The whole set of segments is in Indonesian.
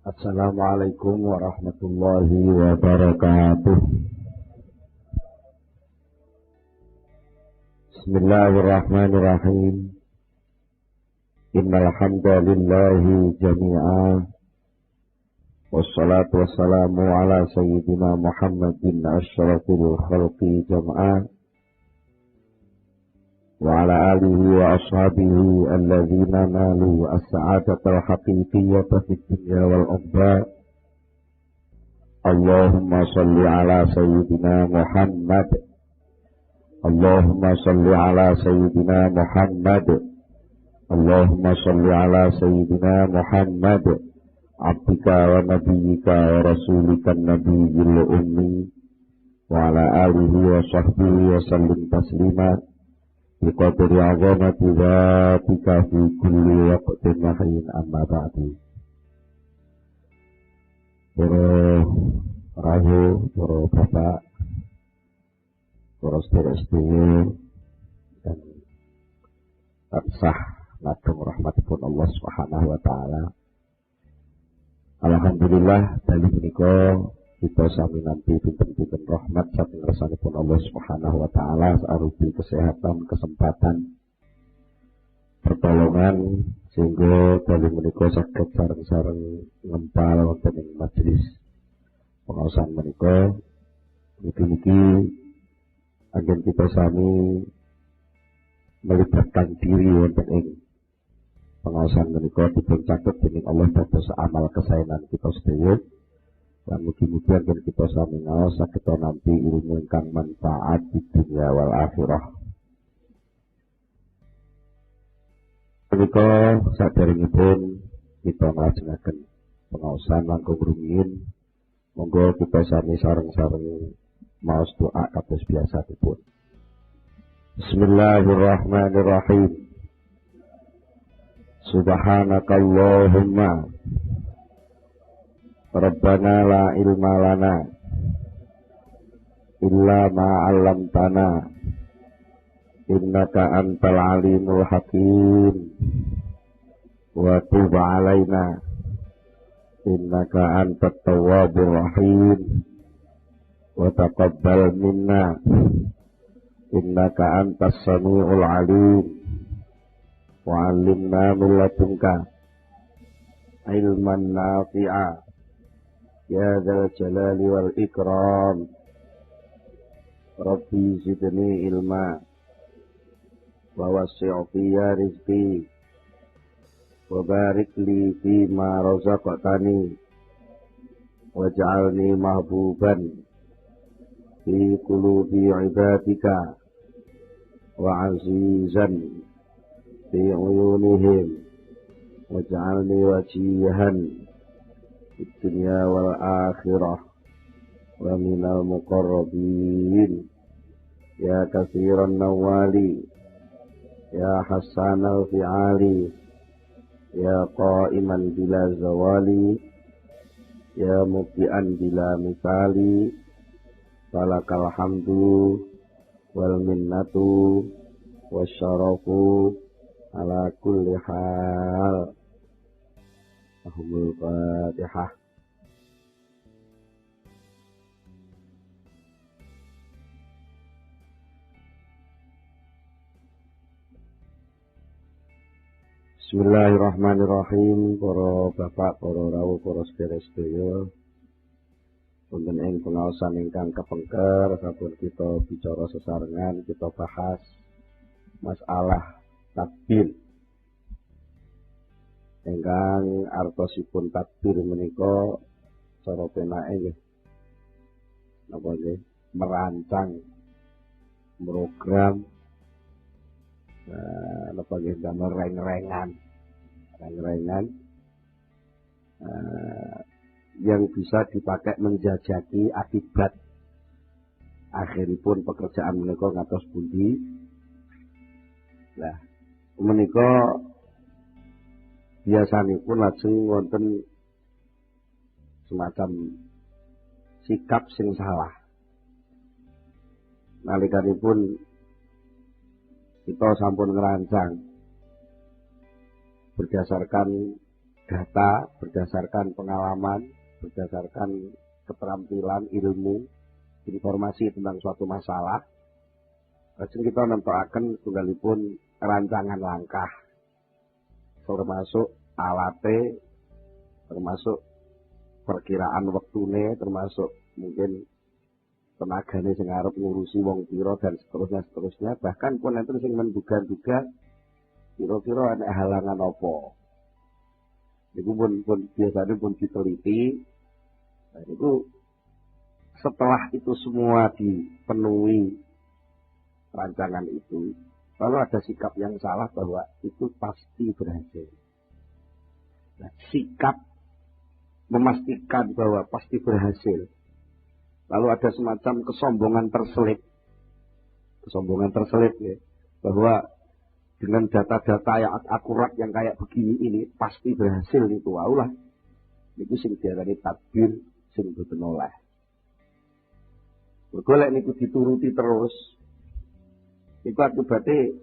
Assalamualaikum warahmatullahi wabarakatuh. Bismillahirrahmanirrahim. Innal hamdalillahi jami'a wassalatu wassalamu ala sayyidina Muhammadin asyrafil khalqi jam'a wa ala alihi wa ashabihi alladzina nalu as-sa'adatal haqiqiyyata fid dunya wal ukhra. Allahumma salli ala sayyidina Muhammad. Allahumma salli ala sayyidina Muhammad. Allahumma salli ala sayyidina Muhammad abdika wa nabiyyika wa rasulika nabiyyil ummi wa ala alihi wa sahbihi wa sallim taslima biqadri azamati dzatika fi kulli waqtin wa hin amma ba'du. Para rayu, para bapak, para sedherek-sedherek dan tansah nadhong rahmatipun Allah Subhanahu wa taala. Alhamdulillah dalem menika kita sami nampi pinten-pinten rahmat saking ngersanipun Allah Subhanahu wa taala arupi kesehatan, kesempatan, pertolongan sehingga dalem menika saged sareng-sareng ngempal wonten ing majelis pengaosan menika. Mugi-mugi anggen kita sami melibatkan diri wonten ing pengaosan menika dipun caket dening Allah dados amal kesaenan kita sedaya. Lan mugi-mugi agar kita sami ngaos saged nampi ilmu ingkang manfaat di dunia wal akhirah. Menika saderengipun kita nglajengaken pengaosan langkung rumiyin, monggo kita sami sareng-sareng maos doa kados biasanipun. Bismillahirrahmanirrahim. Subhanakallahumma Rabbana la ilma lana illa ma 'allamtana innaka antal alimul hakim wa tub 'alaina innaka antat tawwabur rahim wa taqabbal minna innaka antas samiul alim wa 'allimna min ladunka ilman nafi'a ya dzal jalali wal ikram. Rabbi zidni ilma wa wasi' fiya rizqi wa barik li fima razaqtani waj'alni mahbuban fi qulubi ibadika wa azizan fi uyunihim waj'alni wajihan fid dunya wal akhirah wa minal muqarrabin ya katsiran nawali ya hasanal fi'ali ya qa'iman bila zawali ya mubdi'an bila misali falakal hamdu wal minnatu wasyarafu ala kulli hal. Al-Fatihah. Bismillahirrahmanirrahim. Para bapak, para rawuh, para sedherek-sedherek, wonten ing pengaosan ingkang kepengker sampun kita bicara sesarengan, kita bahas masalah takbir. Ingkang artosipun takbir menika cara penake nggih napa nggih merancang program napa nggih damel reng-rengan yang bisa dipakai menjajaki akibat akhiripun pekerjaan menika ngatos pundi. Lah menika biasanipun lajeng wonten semacam sikap sing salah. Nalikanipun kita sampun ngerancang berdasarkan data, berdasarkan pengalaman, berdasarkan keterampilan, ilmu, informasi tentang suatu masalah. Lajeng kita nentokaken tunggalipun rancangan langkah, termasuk alate, termasuk perkiraan wektune, termasuk mungkin tenagane sing arep ngurusi wong pira dan seterusnya, bahkan pun enten sing menduga-duga kira-kira ana halangan apa. Niku pun biasanya pun diteliti. Nah, itu setelah itu semua dipenuhi rancangan itu, lalu ada sikap yang salah bahwa itu pasti berhasil. Nah, sikap memastikan bahwa pasti berhasil, lalu ada semacam kesombongan terselip ya, bahwa dengan data-data yang akurat yang kayak begini ini pasti berhasil itu waulah. Itu sing diarani tadbir sing boten oleh. Golek niku dituruti terus. Itu akibatnya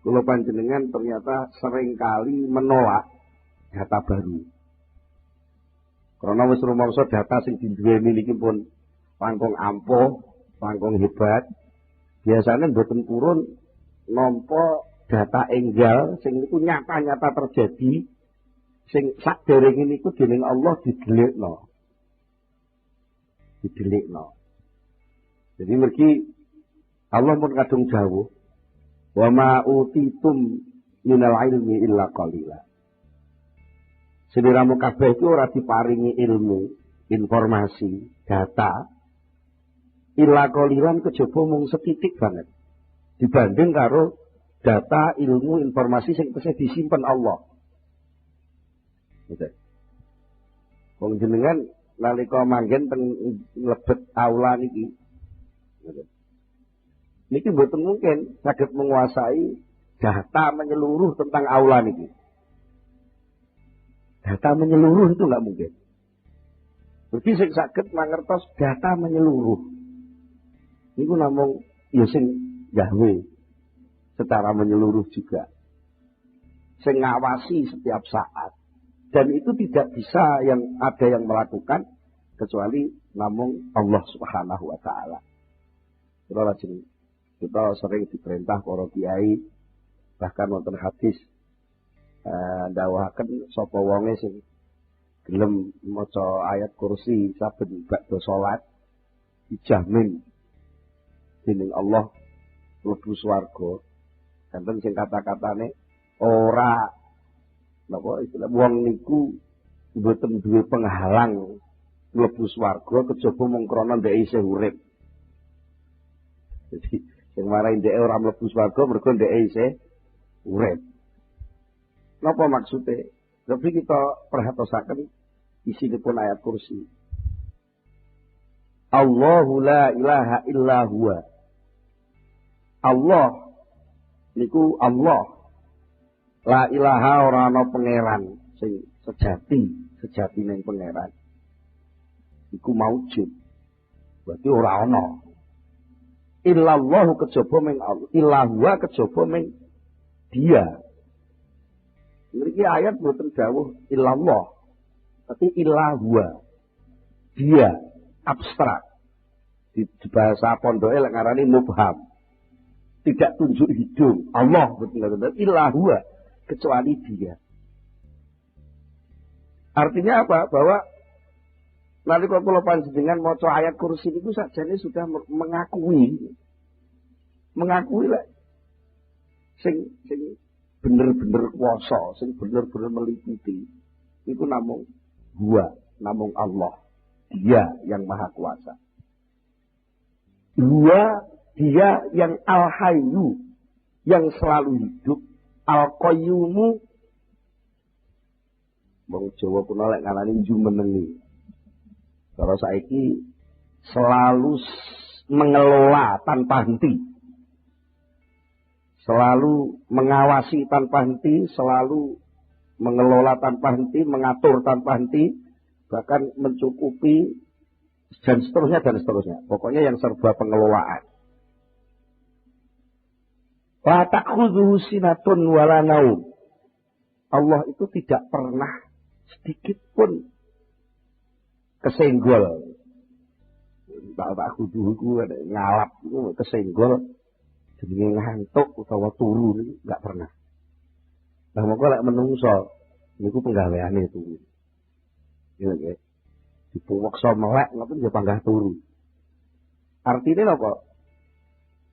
kula panjenengan ternyata seringkali menolak data baru. Karena wis rumangsa data sing diduweni niki pun langkung ampuh, langkung hebat. Biasanya mboten purun nampa data enggal sing niku nyata-nyata terjadi sing sakderenge niku dening Allah didelikno. Jadi mergi Allah pun kadung dawuh, "Wa ma utitum minal ilmi illa qalila." Sediramu kabeh itu ora diparingi ilmu, informasi, data illa qalilan kejaba mung setitik banget. Dibanding karo data, ilmu, informasi sing tesih disimpen Allah. Gitu. Wong jenengan nalika manggen teng mlebet aula niki. Gitu. Niki mboten mungkin saged menguasai data menyeluruh tentang aula niki. Data menyeluruh itu enggak mungkin. Jadi sing saged mangertos data menyeluruh. Niku namung ya sing gawe secara menyeluruh juga, sing ngawasi setiap saat, dan itu tidak bisa yang ada yang melakukan kecuali namung Allah Subhanahu wa taala. Kita sering diperintah para kiai, bahkan wonten hadis ndawuhaken sapa wonge sing gelem maca ayat kursi saben badhe salat dijamin dening Allah mlebu swarga. Enten sing kata-katane ora napa istilah wong niku mboten duwe penghalang mlebu swarga kejaba mung krana ndek isih urip. Jadi sing marahi ndek ora mlebu swarga mergo ndek isih urip. Napa maksude? Tapi kita perhatosaken isinipun ayat kursi. Allahu la ilaha illa huwa. Allah niku Allah. La ilaha ora ana pangeran sing sejati ning pangeran. Iku maujud. Berarti ora ana. Illallahu kejaba ming Allah. Illahu kejaba ming Dia. Mriki ayat boten dawuh illallah. Tapi illahu. Dia abstrak. Di bahasa pondoke lek ngarani mubham. Tidak tunjuk hidung. Allah betul-betul illahu kecuali Dia. Artinya apa? Bahwa nalika kula panjenengan maca ayat kursi itu sajane sudah mengakui lah sing bener-bener kuwasa, sing bener-bener meliputi itu namung namung Allah. Dia yang maha kuasa. Dia yang al-hayyu, yang selalu hidup, al-qayyumu. Wong Jawa kuna lek ngarani jumenengi. Cara saiki selalu mengelola tanpa henti. Selalu mengawasi tanpa henti, selalu mengelola tanpa henti, mengatur tanpa henti, bahkan mencukupi dan seterusnya. Pokoknya yang serba pengelolaan. La ta'khudhuhu sinatun wala naum. Allah itu tidak pernah sedikit pun kesenggol. Tak kudu ngalap itu kesenggol jenenge ngantuk utawa turu niku enggak pernah. Lah mongko lek menungso niku penggaweane turu. Ya nggih. Dipuweksa melek ngoten ya panggah turu. Artinya apa?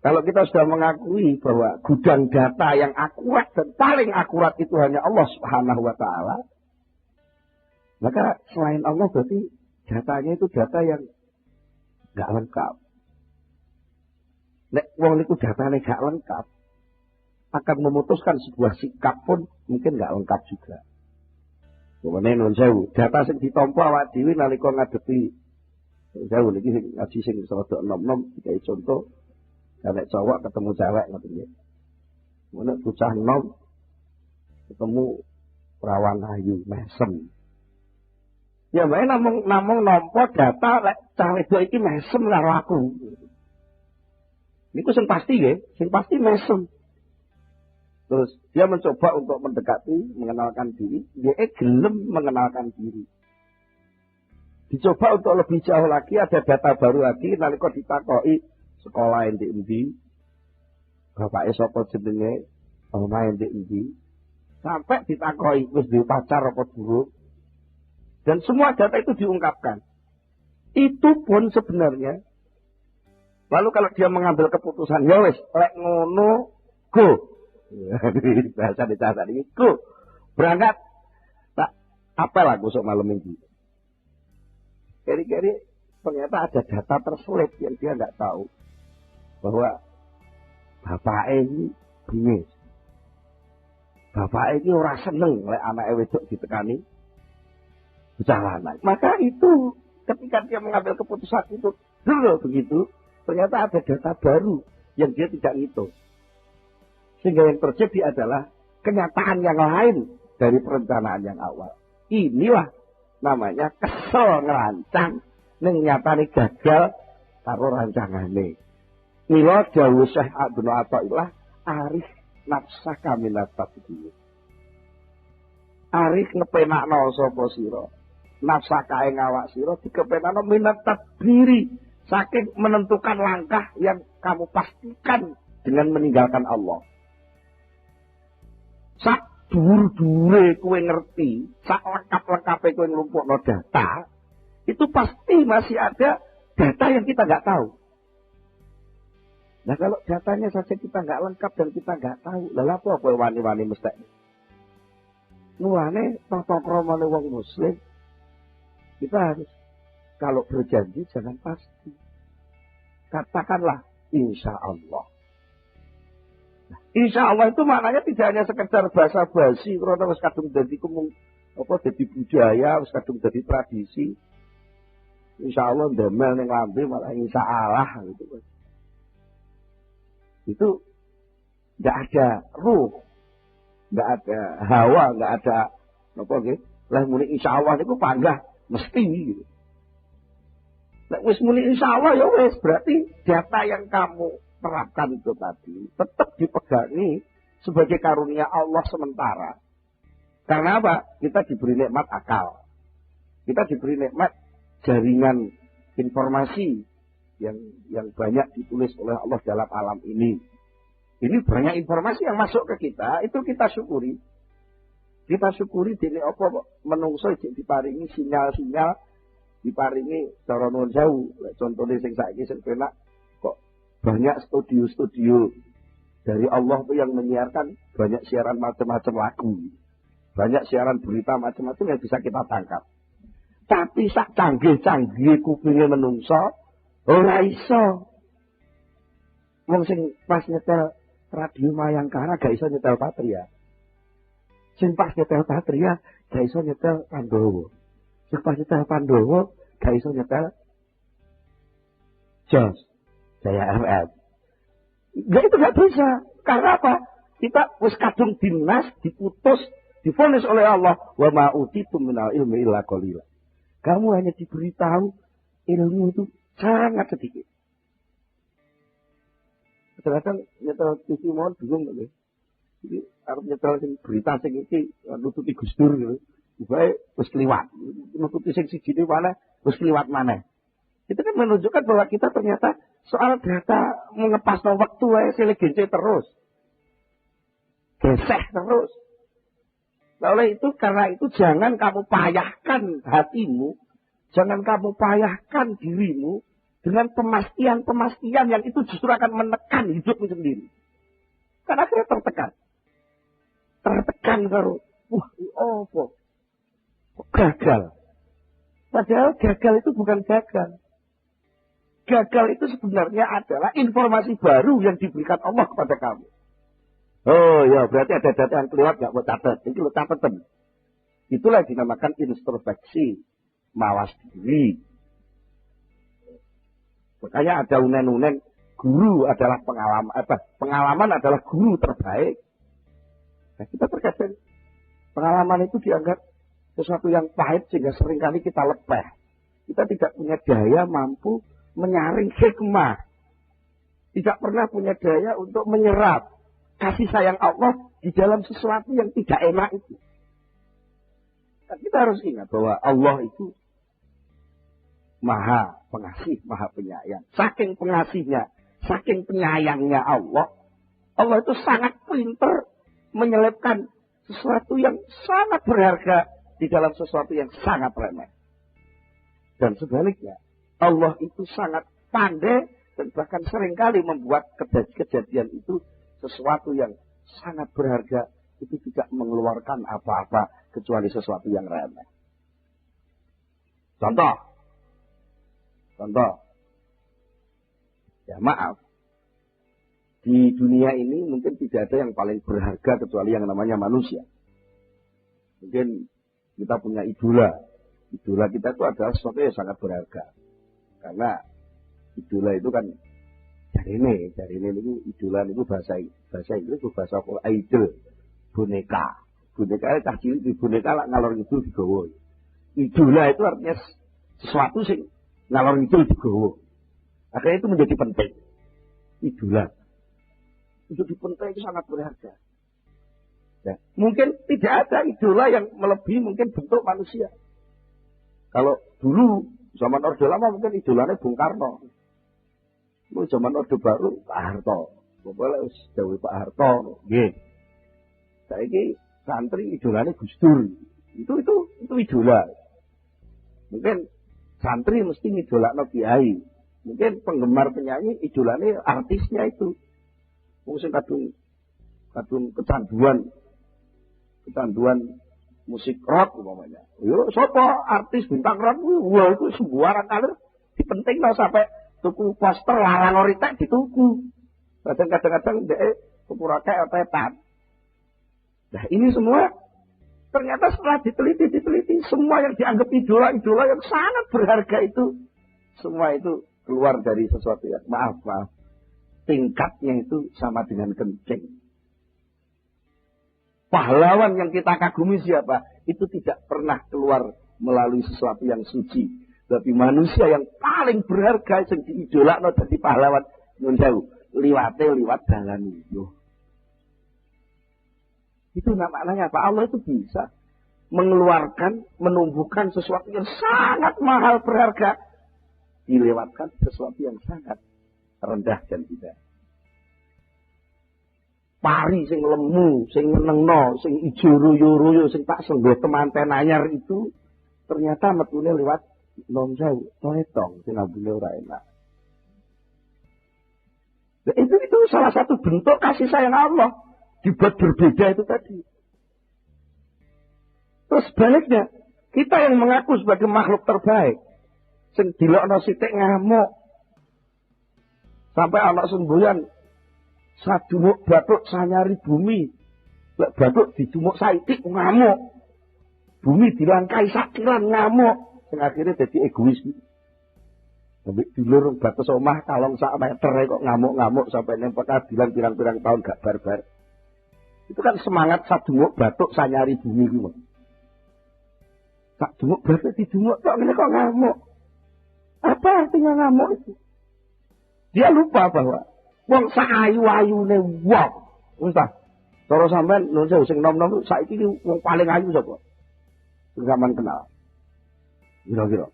Kalau kita sudah mengakui bahwa gudang data yang akurat dan paling akurat itu hanya Allah Subhanahu wa taala, maka selain Allah berarti datanya itu data yang enggak lengkap. Nek wong niku datane gak lengkap, akan memutuskan sebuah sikap pun mungkin enggak lengkap juga. Pemene nun sewu, data sing ditampa awak dhewe nalika ngadepi sewu niki sing ngaji sing rada enom-enom dikai contoh, nek cowok ketemu cewek ngoten nggih. Ngono bocah enom ketemu perawan ayu mesem. Ya wae namung nampa data lek cah wedok iki mesem karo aku. Niku sing pasti nggih, sing pasti mesem. Terus dia mencoba untuk mendekati, mengenalkan diri, dia gelem mengenalkan diri. Dicoba untuk lebih jauh lagi, ada data baru lagi, nalika ditakoki sekolah endi-endi, bapake sapa jenenge, omahe endi-endi, sampai ditakoki wis duwe pacar apa durung. Dan semua data itu diungkapkan. Itu pun sebenarnya, lalu kalau dia mengambil keputusan, ya wis, lek ngono, go. Bahasa dicasar ini, go. Berangkat, tak apel aku sok malam minggu. Keri-keri, ternyata ada data terselip yang dia nggak tahu. Bahwa bapak ini bingis. Bapak ini ora seneng lek anake wedok ditekani bocah lanang. Maka itu ketika dia mengambil keputusan itu dulu begitu, ternyata ada data baru yang dia tidak ngitung. Sehingga yang terjadi adalah kenyataan yang lain dari perencanaan yang awal. Inilah namanya kesel ngerancang ning nyatane gagal karo rancangane. Mila dawuh Syekh Abdul Athaillah, arif nafsaka minat tabdil. Arif ngepenakno sapa sira? Nafsaka ing awak sira dikepenakno minat tabdiri, saking menentukan langkah yang kamu pastikan dengan meninggalkan Allah. Sak dhuwur-dhuwure kowe ngerti, sak lengkap-lengkape kowe nglumpukno data, itu pasti masih ada data yang kita nggak tahu. Nah kalau datanya saja kita nggak lengkap dan kita nggak tahu, lalu apa wani-wani mesti? Nuane tata kramane wong muslim, kita harus kalau berjanji jangan pasti. Katakanlah insya Allah. Nah, insya Allah itu maknanya tidak hanya sekedar bahasa basi, karena wis kadung dadi dadi budaya, wis kadung dadi tradisi. Insya Allah ndemel ning lambe malah insya Allah gitu. Itu enggak ada ruh, enggak ada hawa, enggak ada apa nggih. Lah muni insya Allah niku panggah mesti gitu. Nek wis muni insya Allah ya wis berarti data yang kamu terapkan itu tadi tetap dipegangi sebagai karunia Allah sementara. Karena apa? Kita diberi nikmat akal. Kita diberi nikmat jaringan informasi yang banyak ditulis oleh Allah dalam alam ini. Ini banyak informasi yang masuk ke kita, itu kita syukuri. Kita syukuri dene apa menungso diparingi sinyal-sinyal, diparingi cara nuwun sewu. Contohnya sing saiki sing penak kok banyak studio-studio dari Allah tuh yang menyiarkan banyak siaran macam-macam lagu. Banyak siaran berita macam-macam yang bisa kita tangkap. Tapi sak canggih-canggih kupinge menungso ora iso. Wong sing pas nyetel radio Mayangkara gak iso nyetel Patria. Sing pas nyetel Patria gak iso nyetel Pandowo. Sing pas nyetel Pandowo gak iso nyetel Jos Jaya FM. Gak itu gak bisa. Karena apa? Kita wis kadung dinas, diputus, divonis oleh Allah, wa ma utitum minal ilmi illa qalila. Kamu hanya diberitahu ilmu itu sangat sedikit. Kadang-kadang nyetel TV mohon bingung nggak? Iki arep nyetel sing berita sing iki nututi Gus Dur gitu. Bae wis kliwat. Nututi sing sijine mana wis kliwat maneh. Itu kan menunjukkan bahwa kita ternyata soal data mengepasno waktu wae silih gence terus. Geseh terus. Nah, oleh itu, karena itu jangan kamu payahkan hatimu, jangan kamu payahkan dirimu dengan pemastian-pemastian yang itu justru akan menekan hidupmu sendiri. Karena akhirnya tertekan. Tertekan karo, apa? Gagal. Padahal gagal itu bukan gagal. Gagal itu sebenarnya adalah informasi baru yang diberikan Allah kepada kamu. Oh ya, berarti ada data yang kelewat gak mau catat. Ini lo catatan. Itulah yang dinamakan introspeksi. Mawas diri. Makanya ada unen-unen. Guru adalah pengalaman. Pengalaman adalah guru terbaik. Nah, kita terkadang pengalaman itu dianggap sesuatu yang pahit sehingga seringkali kita lepeh. Kita tidak punya daya mampu menyaring hikmah. Tidak pernah punya daya untuk menyerap kasih sayang Allah di dalam sesuatu yang tidak enak itu. Dan kita harus ingat bahwa Allah itu maha pengasih, maha penyayang. Saking pengasihnya, saking penyayangnya Allah, Allah itu sangat pintar menyelipkan sesuatu yang sangat berharga di dalam sesuatu yang sangat remeh. Dan sebaliknya, Allah itu sangat pandai dan bahkan seringkali membuat kejadian itu sesuatu yang sangat berharga itu tidak mengeluarkan apa-apa kecuali sesuatu yang remeh. Contoh. Ya maaf. Di dunia ini mungkin tidak ada yang paling berharga kecuali yang namanya manusia. Mungkin kita punya idola. Idola kita itu adalah sesuatu yang sangat berharga. Karena idola itu kan dari ini itu idola itu bahasa Inggris itu bahasa idol, boneka cah cilik di boneka lah ngalor ngidul digawa. Idola itu artinya sesuatu sing ngalor ngidul digawa. Akhirnya itu menjadi penting. Idola untuk dipenting itu sangat berharga. Nah, mungkin tidak ada idola yang melebihi mungkin bentuk manusia. Kalau dulu zaman Orde Lama mungkin idolanya Bung Karno. Lu zaman Orde Baru Pak Harto. Boleh jauh Pak Harto. Nggih. Saiki santri idolane Gus Dur. Itu idola. Mungkin santri mesti ngidolakno kiai. Mungkin penggemar penyanyi idolane artisnya itu. Wong sing kadung kecanduan musik rock umpamanya. Yo sapa artis bintang rock kuwi? Wah itu sembarang kalir dipentingno sampai tuku poster larang oritek dituku. Kadang-kadang dhek kepurake otetan. Nah, ini semua ternyata setelah diteliti semua yang dianggap idola yang sangat berharga itu semua itu keluar dari sesuatu yang maaf tingkatnya itu sama dengan kencing. Pahlawan yang kita kagumi siapa? Itu tidak pernah keluar melalui sesuatu yang suci. Tapi manusia yang paling berharga yang diidolakno dadi pahlawan nyun sewu, liwat dalan itu. Itu maknanya apa? Allah itu bisa menumbuhkan sesuatu yang sangat mahal berharga dilewatkan sesuatu yang sangat rendah dan tidak. Pari sing lemu, sing nyenengno, sing ijo royo-royo, sing tak senggih temanten anyar itu ternyata metune lewat non sewu, toetong sing ambune ora enak. Nah, itu salah satu bentuk kasih sayang Allah dibuat berbeda itu tadi. Terus sebaliknya, kita yang mengaku sebagai makhluk terbaik, sing dilokno sithik ngamuk, sampai anak semboyan sadumuk batuk sanyari bumi. Lek batuk didumuk saitik ngamuk. Bumi dilangkai sakiran ngamuk. Sing akhirnya jadi egois. Sampai dulur batas omah kalong sak meter kok ngamuk-ngamuk sampai nempel adilan pirang-pirang tahun gak barbar. Itu kan semangat sadumuk batuk sanyari bumi ku. Sadumuk batuk didumuk kok ngene kok ngamuk. Apa artinya ngamuk itu? Dia lupa bahwa wong sak ayu-ayune wong, wis ta. Cara sampean nun sewu sing nom-nom saiki ki wong paling ayu sapa? Sing sampean kenal. Kira-kira.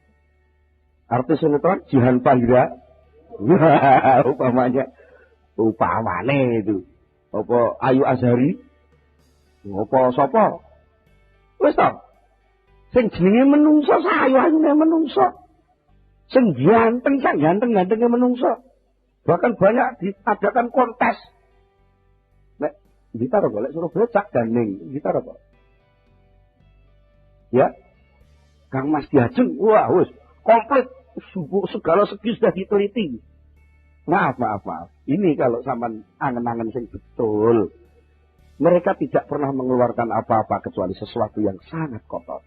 Artis sinetron Jihan Fahira. Upamane itu. Apa Ayu Azhari? Apa sapa? Wis to. Sing jenenge menungso sayu-ayune menungso. Sing ganteng sak ganteng-gantenge menungso. Bahkan banyak diadakan kontes. Nek gitar apa? Lek Surabaya cak gandeng. Gitar apa? Ya. Kang Mas Diajeng, wah wis komplit segala segi sudah diteliti. Maaf. Ini kalau sampean angen-angen sing betul. Mereka tidak pernah mengeluarkan apa-apa kecuali sesuatu yang sangat kotor.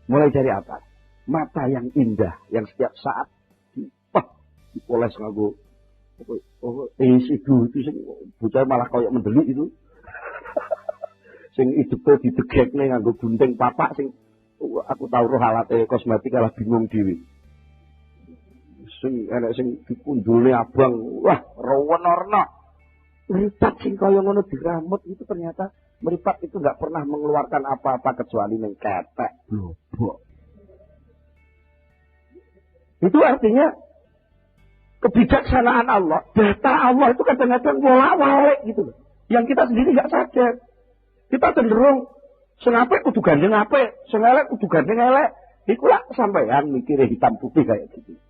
Mulai dari apa? Mata yang indah, yang setiap saat dipoles nganggo itu sing bocah malah koyo mendelik itu. Sing hidupe didegekne nganggo gunting papak sing aku tahu roh alate kosmetik kalah bingung dhewe. Sing enek sing dikundulne abang, wah rewen-orno. Meripat sing kaya ngono diramut itu ternyata meripat itu enggak pernah mengeluarkan apa-apa kecuali ning ketek blobok. Itu artinya kebijaksanaan Allah, data Allah itu kadang-kadang bolak-balik gitu loh. Yang kita sendiri enggak sadar. Kita cenderung sing apik kudu gandeng apik, sing elek kudu gandeng elek. Iku lak sampean mikire hitam putih kayak gitu.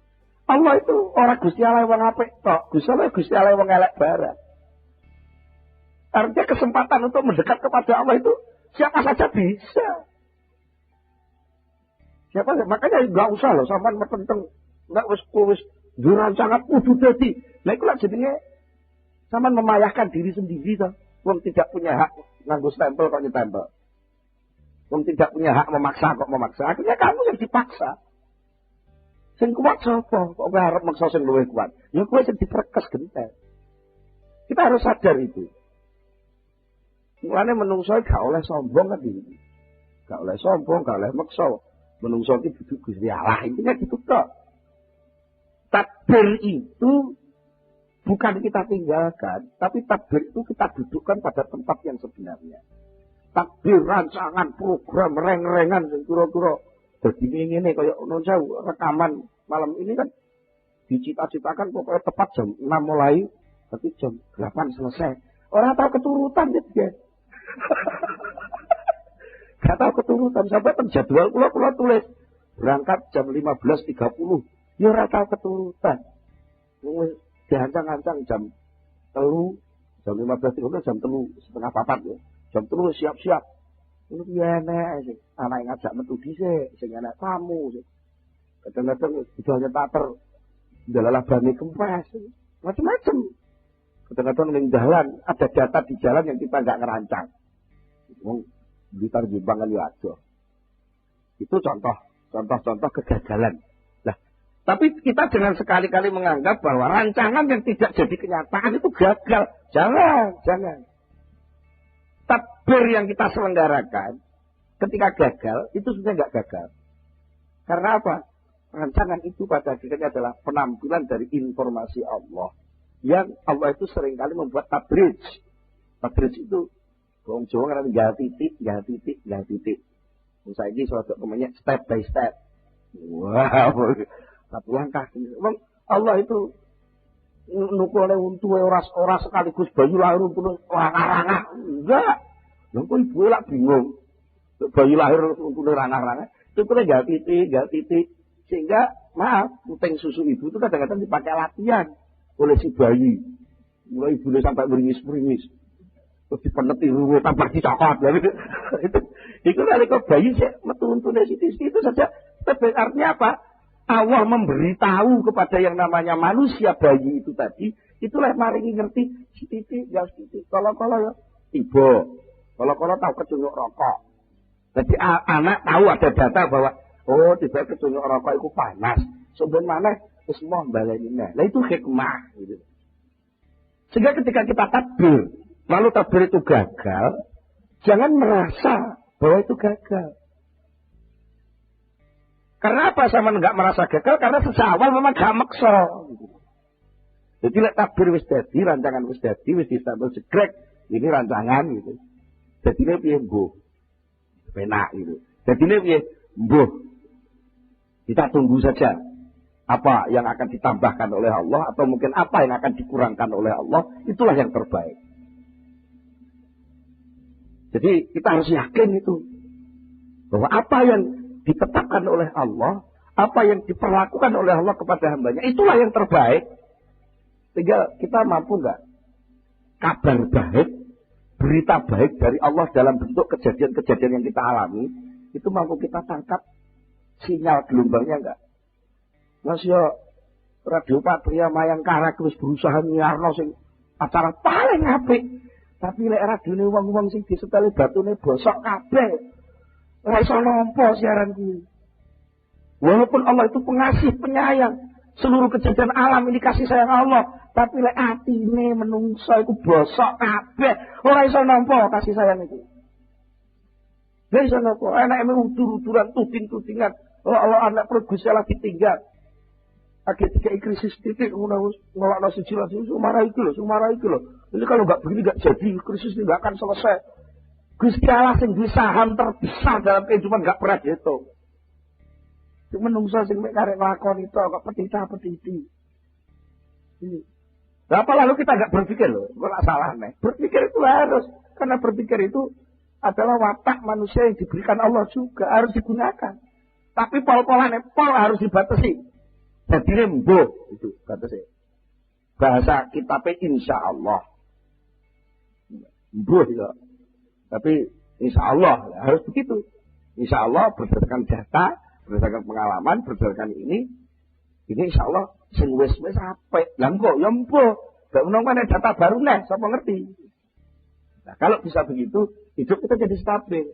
Allah itu ora Gusti Allah wong apik tok, Gusti Allah wong elek barang. Artinya kesempatan untuk mendekat kepada Allah itu siapa saja bisa. Siapa saja. Makanya enggak usah loh sampean metenteng enggak wis rancangan kudu dadi. Lah iku lak jenenge sampean memayahkan diri sendiri toh. Wong tidak punya hak nganggo stempel kok nyetempel. Wong tidak punya hak memaksa kok memaksa. Akhirnya kamu yang dipaksa. Sing kuat sapa? Kok kowe arep maksa sing luwih kuat? Ya kowe sing diperkes gentel. Kita harus sadar itu. Mulane menungso gak oleh sombong kan iki. Gak oleh sombong, gak oleh maksa. Menungso iki duduk Gusti Allah. Intinya gitu tok. Takbir itu bukan kita tinggalkan, tapi takbir itu kita dudukkan pada tempat yang sebenarnya. Takbir rancangan program reng-rengan sing kira-kira dadi ngene kaya ono jauh rekaman malam ini kan dicita-citakan pokoknya tepat jam 6 mulai tapi jam 8 selesai. Orang tahu keturutan ya. Gak tahu keturutan sampai penjadwal kula tulis berangkat jam 15.30. Ya ora tahu keturutan. Diancang-ancang jam 3, jam 15.30 jam 3:30 ya. Jam 3 siap-siap. Ngono piye enek sing anak ngajak metu dhisik, sing enek tamu sing. Kadang-kadang budalnya tater ndalalah bane kempes. Macam-macam. Kadang-kadang ning jalan ada data di jalan yang kita enggak ngerancang. Wong Blitar Jombang kan ya aja. Itu contoh kegagalan. Tapi kita jangan sekali-kali menganggap bahwa rancangan yang tidak jadi kenyataan itu gagal. Jangan. Takbir yang kita selenggarakan ketika gagal, itu sudah nggak gagal. Karena apa? Rancangan itu pada akhirnya adalah penampilan dari informasi Allah. Yang Allah itu seringkali membuat tabrij. Tabrij itu, orang Jawa kan tinggal titik. Misalnya ini suatu namanya step by step. Wow. Satu langkah. Allah itu nukul untuk ora sekaligus bayi lahir untuk rangah-rangah. Enggak. Lha kok ibu lak bingung. Bayi lahir untuk rangah-rangah. Itu tinggal titik. Sehingga maaf, puting susu ibu itu kadang-kadang dipakai latihan oleh si bayi. Mulai ibunya sampai beringis-beringis. Terus dipeneti ruwe tambah dicokot. Itu nalika bayi sik metu-untune sithik itu saja. Artinya apa? Allah memberitahu kepada yang namanya manusia bayi itu tadi, itulah maringi ngerti titik. Kalau ya tiba. Kalau tahu kecunyuk rokok. Jadi anak tahu ada data bahwa tiba kecunyuk rokok itu panas. Sebenarnya semua baleninya. Nah itu hikmah gitu. Sehingga ketika kita takbir, lalu takbir itu gagal, jangan merasa bahwa itu gagal. Karena apa sama enggak merasa gagal? Karena sejak awal memang gak maksa. Jadi lek takbir wis dadi, rancangan wis dadi, wis distempel jegrek, ini rancangan gitu. Jadi ini piye mbuh. Penak gitu. Jadi ini piye mbuh. Kita tunggu saja apa yang akan ditambahkan oleh Allah atau mungkin apa yang akan dikurangkan oleh Allah, itulah yang terbaik. Jadi kita harus yakin itu bahwa apa yang ditetapkan oleh Allah, apa yang diperlakukan oleh Allah kepada hambanya, itulah yang terbaik. Sehingga kita mampu nggak kabar baik, berita baik dari Allah dalam bentuk kejadian-kejadian yang kita alami, itu mampu kita tangkap sinyal gelombangnya enggak? Mas yo Radio Patria Mayangkara wis berusaha nyiarno sing acara paling apik. Tapi lek radione wong-wong sing diseteli batune bosok kabeh. Ora iso nampa siaran kuwi. Walaupun Allah itu pengasih, penyayang, seluruh kejadian alam ini kasih sayang Allah, tapi lek atine menungso iku bosok kabeh, ora iso nampa kasih sayang itu. Lha iso nampa, enake udur-uduran, tuding-tudingan. Allah anak perut Gusti Allah ditinggal. Akhir tiga krisis titik ngelakno siji lagi sumara iki lho. Ini kalau enggak begini enggak jadi, krisis ini enggak akan selesai. Gusti Allah sing duwe saham terbesar dalam kehidupan enggak pernah dihitung. Sing menungso sing mek karek lakon itu kok petita-petiti. Ini. Apa lalu kita enggak berpikir loh, kok salah nih. Berpikir itu harus, karena berpikir itu adalah watak manusia yang diberikan Allah juga, harus digunakan. Tapi pol-polannya harus dibatasi. Jadi rembuh itu batasi. Bahasa kitabnya insya Allah. Mbuh ya. Tapi insya Allah harus begitu. Insya Allah berdasarkan data, berdasarkan pengalaman, berdasarkan ini insya Allah sing wis apik. Lah kok ya mbuh. Gak menang mana data baru nih, siapa ngerti. Nah, kalau bisa begitu, hidup kita jadi stabil.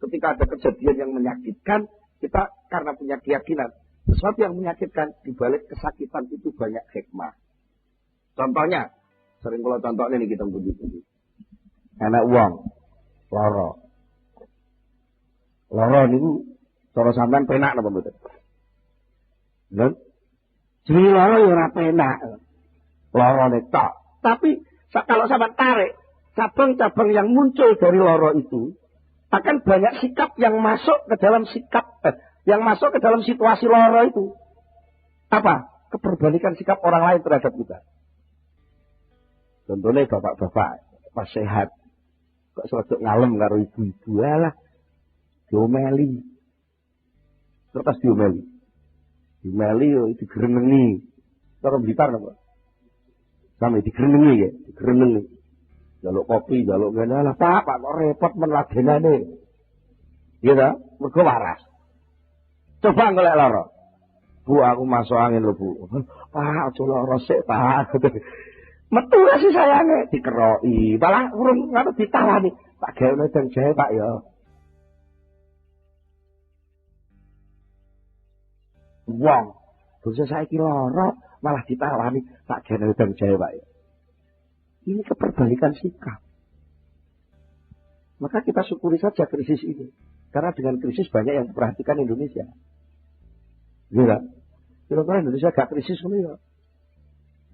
Ketika ada kejadian yang menyakitkan, kita karena punya keyakinan sesuatu yang menyakitkan, dibalik kesakitan itu banyak hikmah. Contohnya, sering kalau contohnya nih kita puji-puji. Anak uang, loro niku cara sampean penak napa mboten? Lho. Jadi loro ya ora penak. Loro nek tok. Tapi kalau sampean tarik cabang-cabang yang muncul dari loro itu akan banyak sikap yang masuk ke dalam situasi loro itu. Apa? Keperbalikan sikap orang lain terhadap kita. Contohnya bapak-bapak pas sehat kok selesai ngalem karo ibu-ibu lah diomeli. Terus diomeli yo digerenengi. Cara Blitar napa? Sampe digerenengi ya, digerenengi. Jaluk kopi, jaluk ngene lah, Pak kok repot men ladenane. Iya ta? Mergo waras. Coba golek lara. Bu, aku masuk angin lho, Bu. Pak, aja lara sik, Pak. Metu kasih sayange dikeroki. Malah urung ngono ditawani. Tak gawe wedang jahe, Pak ya. Wong, dosa saiki lara malah ditawani, tak gawe wedang jahe, Pak ya. Ini keperbalikan sikap. Maka kita syukuri saja krisis ini. Karena dengan krisis banyak yang memperhatikan Indonesia. Iya. Kira-kira Indonesia gak krisis ngono ya.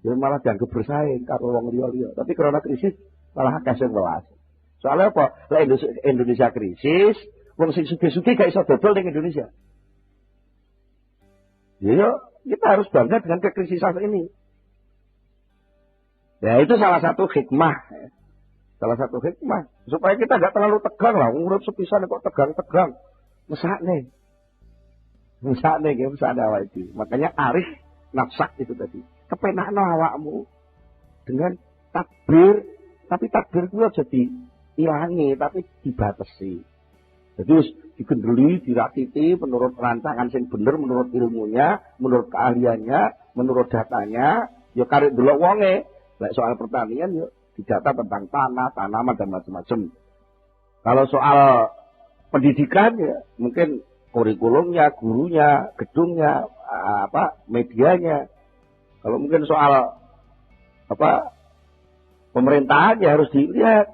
Ya malah dianggap bersaing karo wong liya-liya. Tapi karena krisis malah akeh sing welas. Soalnya apa? Lah Indonesia krisis, wong sing sugih-sugih gak iso dodol ning Indonesia. Ya, kita harus bangga dengan kekrisisan ini. Ya itu salah satu hikmah. Salah satu hikmah. Supaya kita gak terlalu tegang lah. Urip sepisan kok tegang-tegang. Mesakne awak itu. Makanya arif nafsak itu tadi. Kepenakno awakmu dengan takbir. Tapi takbir itu aja diilangi. Tapi dibatasi. Jadi digendeli, dirakiti menurut rancangan yang benar, menurut ilmunya, menurut keahliannya, menurut datanya. Ya karek delok wonge. Baik soal pertanian yuk didata tentang tanah, tanaman dan macam-macam. Kalau soal pendidikan ya mungkin kurikulumnya, gurunya, gedungnya, medianya. Kalau mungkin soal pemerintahan ya harus dilihat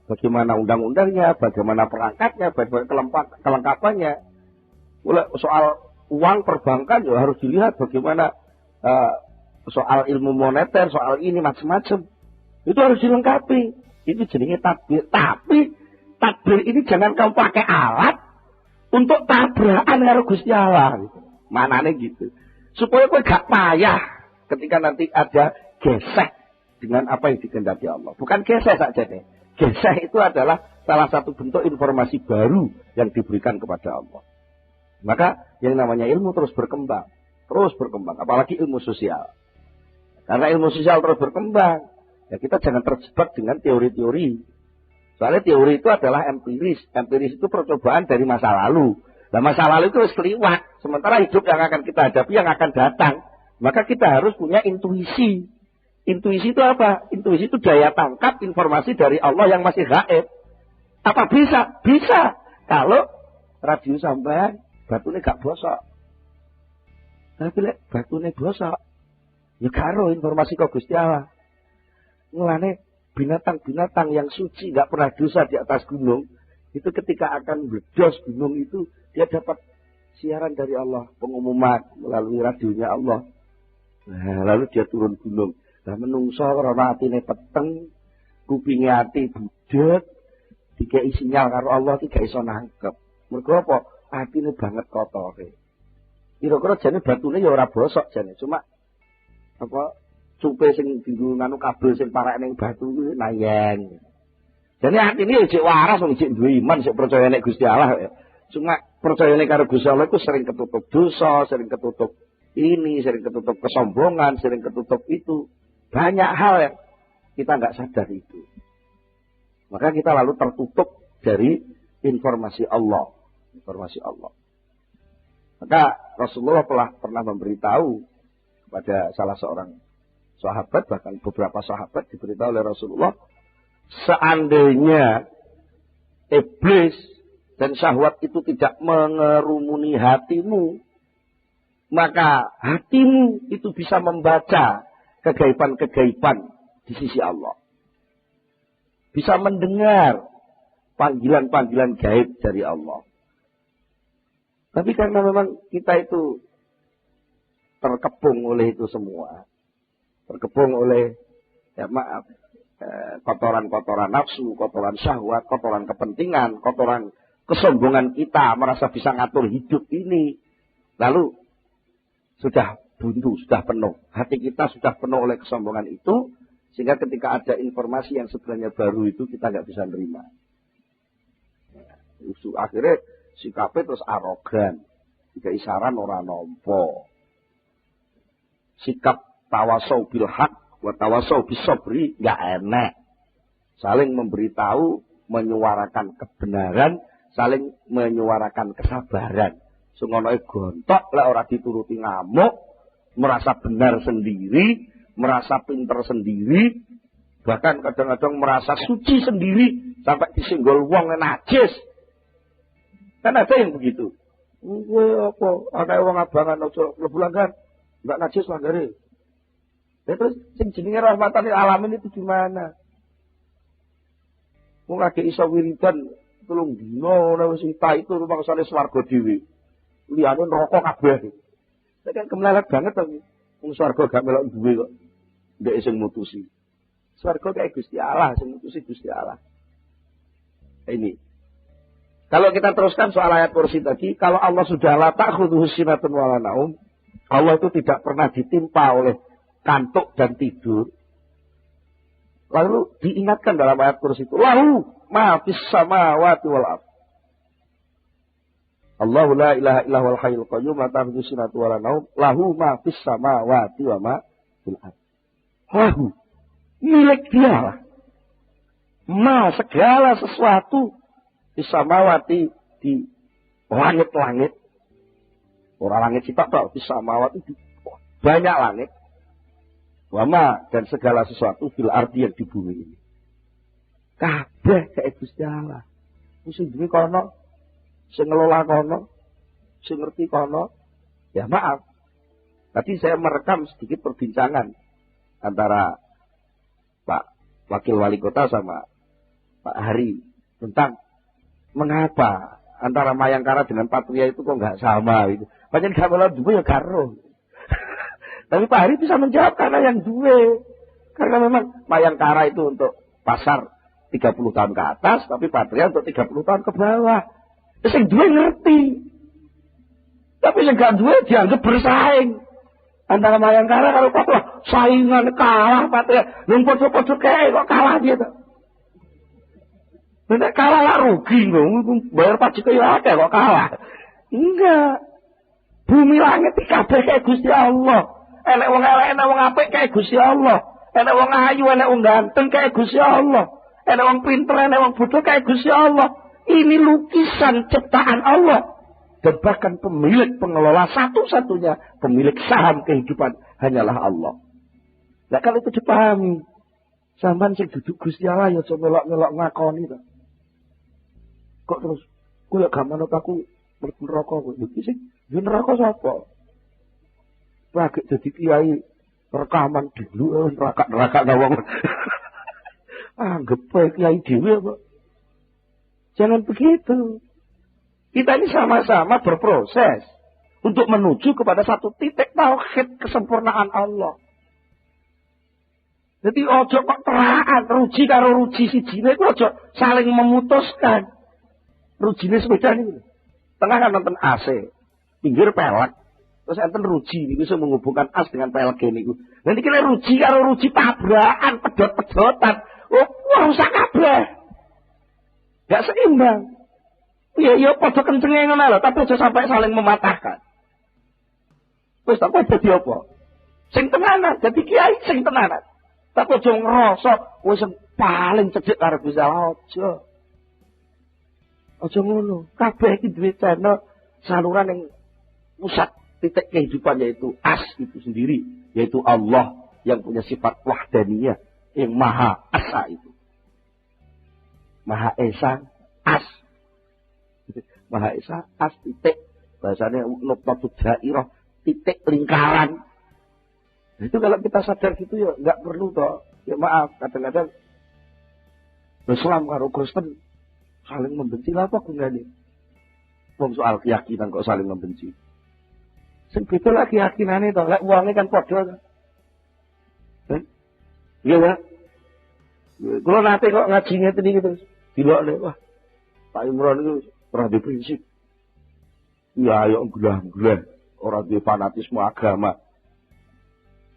bagaimana undang-undangnya, bagaimana perangkatnya, bagaimana kelengkapannya. Soal uang perbankan ya harus dilihat bagaimana soal ilmu moneter, soal ini macam-macam. Itu harus dilengkapi. Itu jenenge tadbir. Tapi tadbir ini jangan kamu pakai alat untuk tabrakan karo Gusti Allah. Manane gitu. Supaya kowe gak payah ketika nanti ada gesek dengan apa yang dikehendaki Allah. Bukan gesek saja deh. Gesek itu adalah salah satu bentuk informasi baru yang diberikan kepada Allah. Maka yang namanya ilmu terus berkembang. Terus berkembang. Apalagi ilmu sosial. Karena ilmu sosial terus berkembang. Ya kita jangan terjebak dengan teori-teori. Soalnya teori itu adalah empiris. Empiris itu percobaan dari masa lalu. Nah masa lalu itu seliwat. Sementara hidup yang akan kita hadapi yang akan datang. Maka kita harus punya intuisi. Intuisi itu apa? Intuisi itu daya tangkap informasi dari Allah yang masih gaib. Apa bisa? Bisa. Kalau radio sampean batune gak bosok. Tapi lek batune bosok, ya karo informasi kok Gusti Allah. Mulane binatang-binatang yang suci gak pernah dosa di atas gunung, itu ketika akan meledos gunung itu dia dapat siaran dari Allah, pengumuman melalui radionya Allah. Nah, lalu dia turun gunung. Lah menungso karena atine peteng, kupinge ati budhet, dikei sinyal karo Allah iki gak iso nangkep. Mergo apa? Atine banget kotore. Kira-kira jane batune ya ora bosok jane, cuma apa cupe sing dinggo nganu kabel sing parek ning batu kuwi nayeng. Jane atine ya jek waras wong jek duwe iman, sik percaya nek Gusti Allah ya. Cuma percayane karo Gusti Allah iku sering ketutup dosa, sering ketutup ini, sering ketutup kesombongan, sering ketutup itu. Banyak hal yang kita nggak sadar itu. Maka kita lalu tertutup dari informasi Allah. Informasi Allah. Maka Rasulullah pernah memberitahu kepada salah seorang sahabat, bahkan beberapa sahabat diberitahu oleh Rasulullah, seandainya iblis dan syahwat itu tidak mengerumuni hatimu, maka hatimu itu bisa membaca kegaiban-kegaiban di sisi Allah. Bisa mendengar panggilan-panggilan gaib dari Allah. Tapi karena memang kita itu terkepung oleh itu semua. Terkepung oleh, ya maaf, kotoran-kotoran nafsu, kotoran syahwat, kotoran kepentingan, kotoran kesombongan kita, merasa bisa ngatur hidup ini. Lalu sudah buntu, sudah penuh. Hati kita sudah penuh oleh kesombongan itu, sehingga ketika ada informasi yang sebenarnya baru itu kita nggak bisa nerima. Akhirnya sikapnya terus arogan, tidak isaran orang nompo. Sikap tawasau bil haq wa tawasau bis sabri nggak enak. Saling memberitahu, menyuarakan kebenaran, saling menyuarakan kesabaran. Sungonoe gontok lah orang dituruti ngamuk, merasa benar sendiri, merasa pinter sendiri, bahkan kadang-kadang merasa suci sendiri sampai disenggol wong najis. Kan ada yang begitu. Apa? Ana wong abangan aja mlebu langgar, enggak najis langgare. Terus sing jenenge rahmatan lil alamin itu gimana? Wong lagi iso wiridan 3 dina ora wis itu rumangsane swarga dhewe. Liyane neraka kabeh. Nek kan kemelarat banget to. Wong swarga gak melok duwe kok. Ndek sing mutusi. Swarga kayak Gusti Allah, sing mutusi Gusti Allah. Ini. Kalau kita teruskan soal ayat kursi tadi, kalau Allah sudah la ta'khudhuhu sinatun wa la naum, Allah itu tidak pernah ditimpa oleh kantuk dan tidur. Lalu diingatkan dalam ayat kursi itu, lahu ma fis samawati wal ardh. Allahu la ilaha illa huwal hayyul qayyum la ta'khudhuhu sinatun wa la naum, lahu ma fis samawati wa ma fil ardh. Lahu, milik dia lah. Ma, segala sesuatu Bisamawati di langit-langit. Orang langit sitok tok, bisamawati di banyak langit. Wama dan segala sesuatu fil ardi yang di bumi ini. Kabeh kayak Gusti Allah. Sing duwe kono, sing ngelola kono, sing ngerti kono. Ya maaf. Tadi saya merekam sedikit perbincangan antara Pak Wakil Wali Kota sama Pak Hari tentang mengapa antara Mayangkara dengan Patria itu kok nggak sama gitu. Pancen gak malah duwe ya karo. Tapi Pak Hari bisa menjawab karena yang duwe. Karena memang Mayangkara itu untuk pasar 30 tahun ke atas, tapi Patria untuk 30 tahun ke bawah. Terus yang duwe ngerti. Tapi yang gak duwe dianggap bersaing. Antara Mayangkara kalau Patria saingan kalah Patria. Yang podo-podo kayak kok kalah dia tuh. Nek kalah lah rugi loh. Bayar pajak ya ada kok kalah. Enggak. Bumi langit kabeh kayak Gusti Allah. Enek wong elek, enek wong apik kayak Gusti Allah. Enek wong ayu, enek wong ganteng kayak Gusti Allah. Enek wong pinter, enek wong bodoh kayak Gusti Allah. Ini lukisan ciptaan Allah. Dan bahkan pemilik pengelola satu-satunya pemilik saham kehidupan hanyalah Allah. Nah kalau itu dipahami, sampean sing duduk Gusti Allah ya aja melok-melok ngakoni to. Kok terus kowe gak manut aku mlebu neraka kowe. Iki sing yo neraka sapa? Lagi jadi kiai rekaman dulu neraka wong. Anggap bae kiai dhewe apa? Jangan begitu. Kita ini sama-sama berproses untuk menuju kepada satu titik tauhid kesempurnaan Allah. Jadi ojo kok teraan ruji karo ruji sijine ku ojo saling memutuskan. Rujine sepeda niku. Tengah kan nonton AC, pinggir pelek. Terus enten ruji niku bisa menghubungkan as dengan PLG niku. Nanti kira ruji karo ruji tabrakan, pedot-pedotan. Oh, wah rusak kabeh. Gak seimbang. Ya padha kencenge ngono lho, tapi aja sampai saling mematahkan. Wis tak kowe dadi apa? Sing tenanan, dadi kiai sing tenanan. Tapi aja ngrasa kowe sing paling cedhek karo Gusti Allah aja. Aja ngono. Kabeh iki duwe channel saluran yang pusat titik kehidupan yaitu as itu sendiri, yaitu Allah yang punya sifat wahdaniyah, yang maha asa itu. Maha esa as. Maha esa as titik. Bahasanya nuqtatud dairah, titik lingkaran. Itu kalau kita sadar gitu ya enggak perlu toh. Ya maaf, kadang-kadang Islam karo Kristen saling membenci lah apa gunane? Wong soal keyakinan kok saling membenci. Sing beda lah keyakinane to, lek wonge kan padha. Iya ya. Kalau nate kok ngaji ngeten iki terus dilokne wah. Pak Imron itu ora duwe prinsip. Ya ayo gelah-gelah, ora duwe fanatisme agama.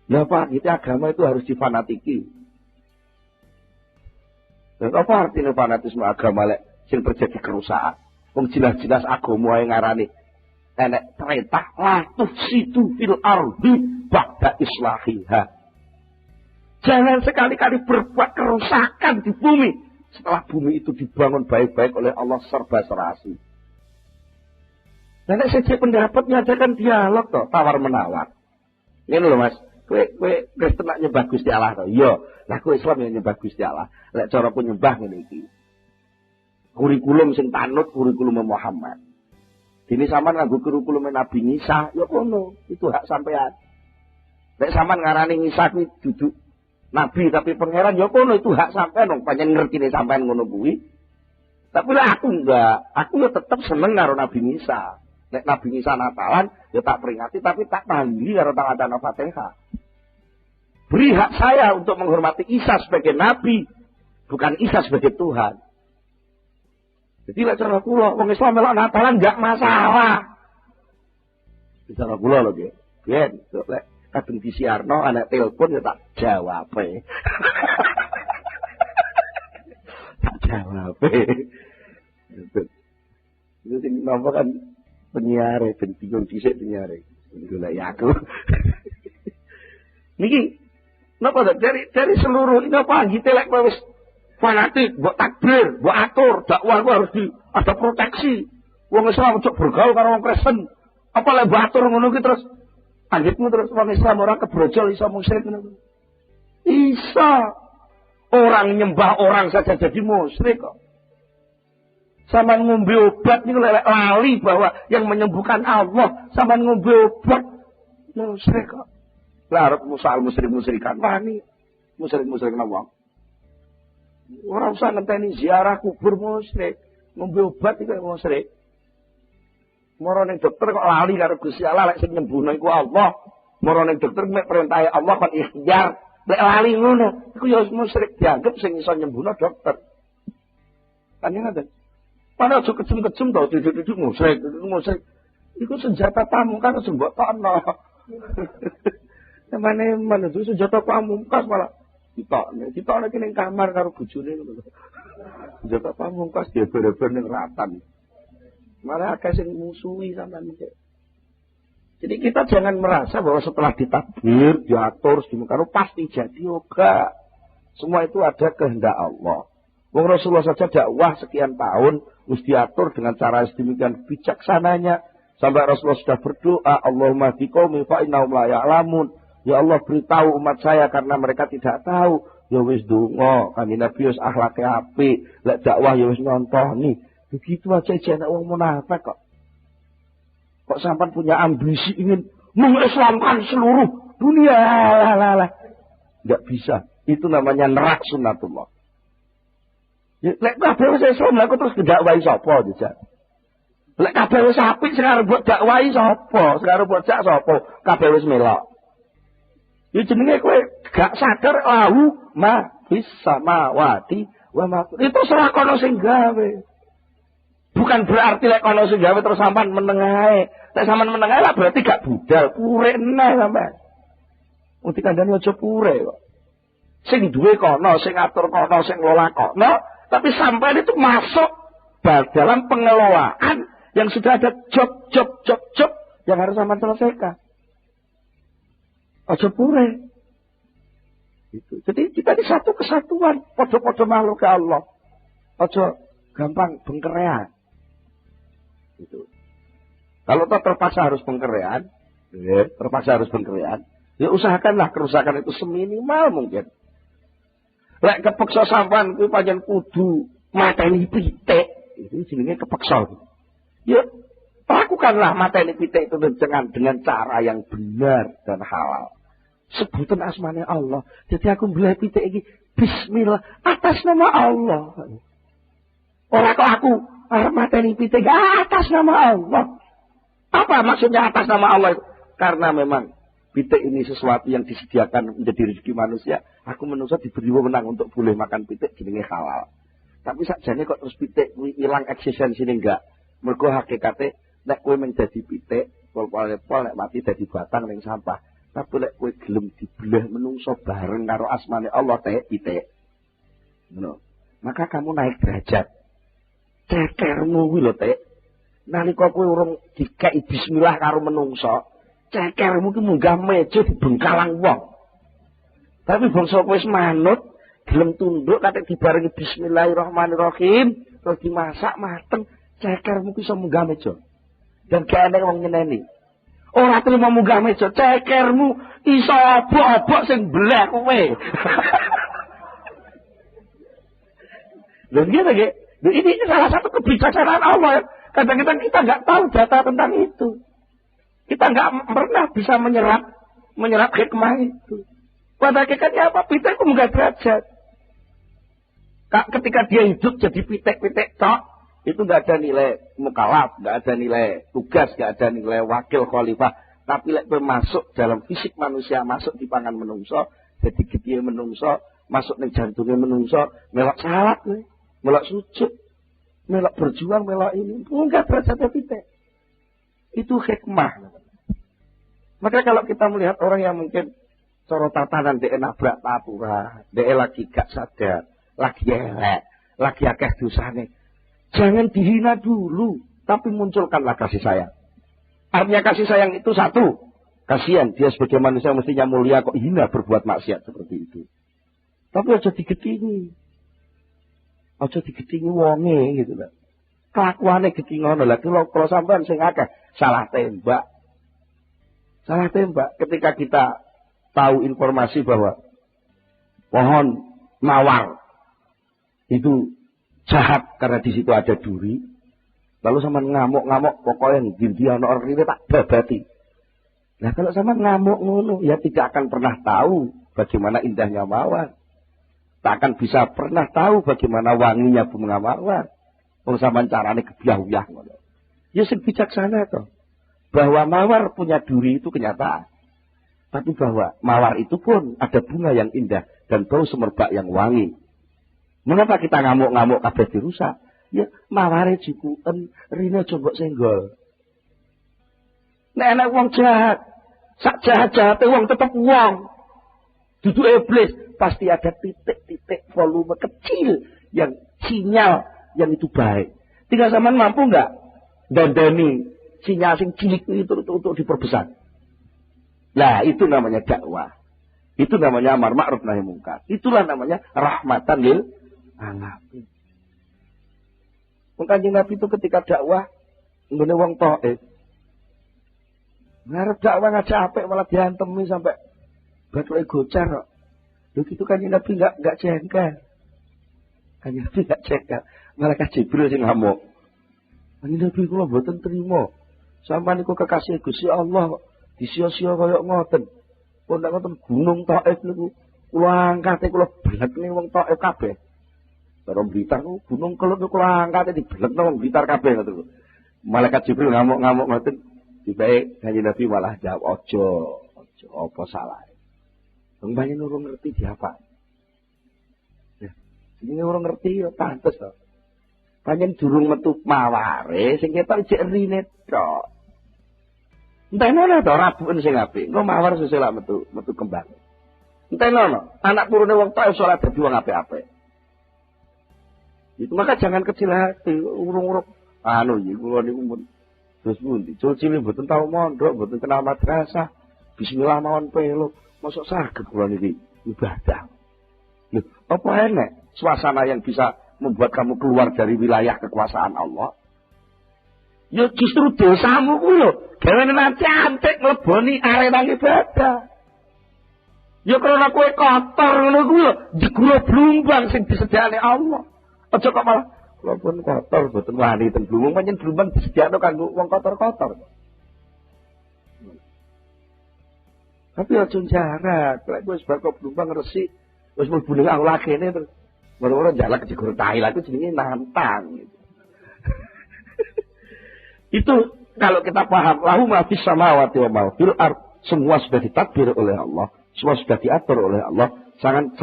Ya Pak, kita agama itu harus difanatiki. Dan apa artinya fanatisme agama lek sing terjadi kerusakan? Wong jelas-jelas agama yang ngarani enek perintah la tufsidu fil ardi ba'da islahiha. Jangan sekali-kali berbuat kerusakan di bumi setelah bumi itu dibangun baik-baik oleh Allah serba serasi. Dan sejak pendapat nyatakan dialog toh, tawar menawar. Ini loh Mas, kowe Kristen nak nyembah Gusti Allah toh. Iya, lah kowe Islam yang nyembah Gusti Allah. Lek cara pun nyembah ngene iki. Kurikulum sing tanut kurikulum Muhammad. Dini sampean nganggo kurikulum Nabi Isa, ya kono, itu hak sampean. Lek sampean ngarani Isa kuwi duduk Nabi tapi pangeran, ya kono itu hak sampean wong pancen ngertine sampean ngono kuwi. Tapi lah aku enggak, aku ya tetep seneng karo Nabi Isa. Nek Nabi Isa Natalan, ya tak peringati tapi tak tahlili karo tangatan Fatihah. Beri hak saya untuk menghormati Isa sebagai Nabi, bukan Isa sebagai Tuhan. Jadi lek cara kula wong Islam melok Natalan enggak masalah. Cara kula lho nggih. Nggih, lek kadung disiarno anak telepon ya tak jawab. Tak jawab. Itu sing napa kan penyiar ben bingung dhisik penyiar. Golek aku. Niki napa dari seluruh ini apa nggih telek wis fanatik, mbok takbir, mbok atur, dakwah ku harus ada proteksi. Wong Islam ojo bergaul karo wong Kristen. Apa lek mbok atur ngono ki terus anggitmu terus wong Islam ora kebrojol iso musyrik ngono. Isa orang nyembah orang saja jadi musyrik kok. Sama ngombe obat niku lek lali bahwa yang menyembuhkan Allah, sama ngombe obat musyrik kok. Lah arep musyrik-musyrikan wani. Musyrik-musyrik napa? Ora usah ngenteni ziarah kubur musyrik, ngombe obat iku musyrik. Moro ning dokter kok lali karo Gusti Allah lek sing nyembuhno iku Allah. Moro ning dokter mek perintahe Allah kon ikhtiar, lek lali ngono, iku ya musyrik dianggep sing iso nyembuhno dokter. Kan ngoten. Padahal aja kejem-kejem to, duduk-duduk musyrik. Iku senjata pamungkas sing mbok tokno. Temane menuju senjata pamungkas malah ditokne ki ning kamar karo bojone ngono. Senjata pamungkas dieber-eber ning ratan. Malah akeh sing musuhi sampean iki. Jadi kita jangan merasa bahwa setelah ditakdir, diatur, sedemikian pasti jadi yoga. Semua itu ada kehendak Allah. Wong Rasulullah saja dakwah sekian tahun, mesti diatur dengan cara sedemikian bijaksananya. Sampai Rasulullah sudah berdoa, Allahumma diqaumi fa innahum la ya'lamun. Ya Allah beritahu umat saya karena mereka tidak tahu. Ya wis donga, kanjeng Nabi wis akhlake apik, lek dakwah ya wis nyontoni. Begitu aja jenenge wong munafik kok. Kok sampai punya ambisi ingin mengislamkan seluruh dunia. Lah. Nggak bisa. Itu namanya nerak sunnatullah. Ya, lek kabeh wis Islam lek terus didakwahi sapa jajak. Lek kabeh wis apik sing arep mbok dakwahi sapa? Sing arep mbok jak sapa? Kabeh wis melok. Ya jenenge kowe gak sadar lahu ma fis samawati wa ma. Itu salah kono sing gawe. Bukan berarti lek kono sing gawe terus sampean menengahe. Lek sampean menengahe lah berarti gak budal, pure neh sampean. Mesti kandhane aja pure kok. Sing duwe kono, sing ngatur kono, sing ngelola kono, tapi sampean itu masuk dalam pengelolaan yang sudah ada job yang harus sampean selesaikan. Aja pure. Itu. Jadi kita di satu kesatuan, podo-podo makhluk ke Allah. Aja gampang bengkerean. Itu. Kalau terpaksa harus bengkerean, ya usahakanlah kerusakan itu seminimal mungkin. Lek kepeksa sampean kuwi pancen kudu mateni pitik, itu jenenge kepeksa. Ya lakukanlah mateni pitik itu dengan cara yang benar dan halal. Sebutan asmane Allah. Jadi aku mbeleh pitik iki bismillah atas nama Allah. Ora kok aku arep mateni pitik atas nama Allah. Apa maksudnya atas nama Allah itu? Karena memang pitik ini sesuatu yang disediakan menjadi rezeki manusia. Aku menungso diberi wewenang untuk boleh makan pitik jenenge halal. Tapi sakjane kok terus pitik kuwi ilang eksistensine enggak. Mergo hakikate nek kowe mung dadi pitik, pol-pol nek mati dadi batang ning sampah. Tapi lek kowe gelem dibelah menungso bareng karo asmane Allah pitik. Ngono. Maka kamu naik derajat. Cekermu kuwi lho, Tek. Nalika kowe urung dikeki bismillah karo menungso, cekermu ki munggah meja dibengkalang wong. Tapi bangsa kowe wis manut, gelem tunduk kate dibarengi bismillahirrahmanirrahim, terus dimasak mateng, cekermu ki iso munggah meja. Dan gak enek wong nyeneni. Ora terima munggah meja, cekermu iso obok-obok sing bleh kowe. Lha ngene ini salah satu kebijaksanaan Allah. Kadang-kadang kita nggak tahu data tentang itu. Kita nggak pernah bisa menyerap hikmah itu. Pada hakikatnya apa? Pitik itu nggak derajat. Ketika dia hidup jadi pitik-pitik tok, itu nggak ada nilai mukalaf, nggak ada nilai tugas, nggak ada nilai wakil khalifah. Tapi masuk dalam fisik manusia, masuk di pangan menungso, jadi gede menungso, masuk di jantungnya menungso, melok salat nih. Melok sujud, melok berjuang, melok ini. Enggak derajatnya pitik. Itu hikmah. Maka kalau kita melihat orang yang mungkin cara tatanan dia nabrak tapura, dia lagi gak sadar, lagi elek, lagi akeh dosane. Jangan dihina dulu, tapi munculkanlah kasih sayang. Artinya kasih sayang itu satu. Kasihan, dia sebagai manusia mestinya mulia kok hina berbuat maksiat seperti itu. Tapi aja digetingi. Aja digetingi wonge gitu lho. Kelakuane gedhi ngono lha kalau sampean sing akeh salah tembak. Salah tembak ketika kita tahu informasi bahwa pohon mawar itu jahat karena di situ ada duri. Lalu sampean ngamuk-ngamuk pokoknya ndi ana rene tak babati. Nah kalau sampean ngamuk ngono ya tidak akan pernah tahu bagaimana indahnya mawar. Tak akan bisa pernah tahu bagaimana wanginya bunga mawar. Wong sampean carane gebyah-uyah ngono. Ya sing bijaksana to. Bahwa mawar punya duri itu kenyataan. Tapi bahwa mawar itu pun ada bunga yang indah dan bau semerbak yang wangi. Mengapa kita ngamuk-ngamuk kabeh dirusak? Ya maware jikuken rine coba senggol. Nek ana wong jahat, sak jahat-jahate wong tetep wong. Dudu iblis, pasti ada titik-titik volume kecil yang sinyal yang itu baik. Tinggal sampean mampu enggak dandani sinyal sing cilik itu untuk diperbesar. Lah itu namanya dakwah. Itu namanya amar ma'ruf nahi mungkar. Itulah namanya rahmatan lil alamin. Kanjeng Nabi itu ketika dakwah nggone wong Thaif. Ngarep dakwah ngajak apik malah diantemi sampai bathuke gocar kok. Lho gitu Kanjeng Nabi enggak jengkel. Kanjeng Nabi enggak jengkel. Malaikat Jibril sing ngamuk. Kanjeng Nabi kula mboten trima. Sampeyan niku kekasih Gusti Allah disia-sia kaya ngoten. Pun nek ngoten gunung Thaif niku kula angkate kula beletne wong Thaif kabeh. Karo Blitar gunung Kelut kula angkate dibelekno wong Blitar kabeh ngoten. Malaikat Jibril ngamuk-ngamuk ngoten. Tibae Kanjeng Nabi malah jawab ojo apa salah. Wong banyak urung ngerti diapa. Ya, sing urung ngerti ya pantes to. Panjen durung metu maware sing ketok jek rine tok. Entenono to rabuken sing apik. Engko mawar sesuk lak metu kembang. Entenono anak turune wong tok salat dadi wong apik-apik. Itu maka jangan kecil hati, urung-urung ya kula niku pun terus pundi? Cilik mboten tau mondok, mboten kenal madrasah. Bismillah mawon pelo. Mosok saged kula niki ibadah. Lho, apa enek suasana yang bisa membuat kamu keluar dari wilayah kekuasaan Allah? Ya justru dosamu kuwi lho, gawe nanti antik ngleboni arena ibadah. Ya karena kowe kotor ngono kuwi lho, diguro blumbang sing disediakne Allah. Aja kok malah kula pun kotor mboten wani ten blumbang, pancen blumbang disediakno kanggo wong kotor-kotor. Tapi aja jarak, lek wis bakal blumbang resik, wis mlebu ning aula kene terus ora-ora njalak digur tai lha itu jenenge nantang gitu. Itu kalau kita paham lahu ma fis samawati wa ma fil ard, semua sudah ditadbir oleh Allah, semua sudah diatur oleh Allah. Jangan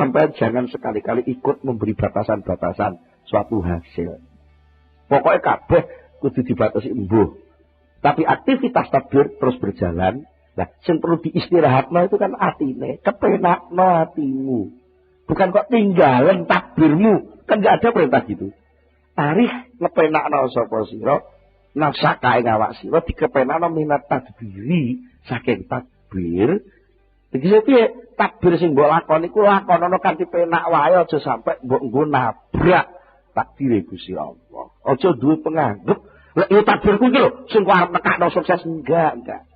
sekali-kali ikut memberi batasan-batasan suatu hasil. Pokoknya kabeh kudu dibatasi embuh. Tapi aktivitas tadbir terus berjalan. Nah, yang perlu diistirahatno itu kan atine, kepenakno hatimu. Bukan kok tinggalan takbirmu, kan enggak ada perintah gitu. Tarikh ngepenakno sapa sira, nafsaka ing awak sira dikepenakno minat tadbiri saking takbir. Iki piye? Takbir sing mbok lakoni iku lakonono kanthi penak wae aja sampe mbok nggo nabrak takdire Gusti Allah. Aja duwe penganggep, lek yo takbir kuwi lho sing kok arep nekakno sukses enggak.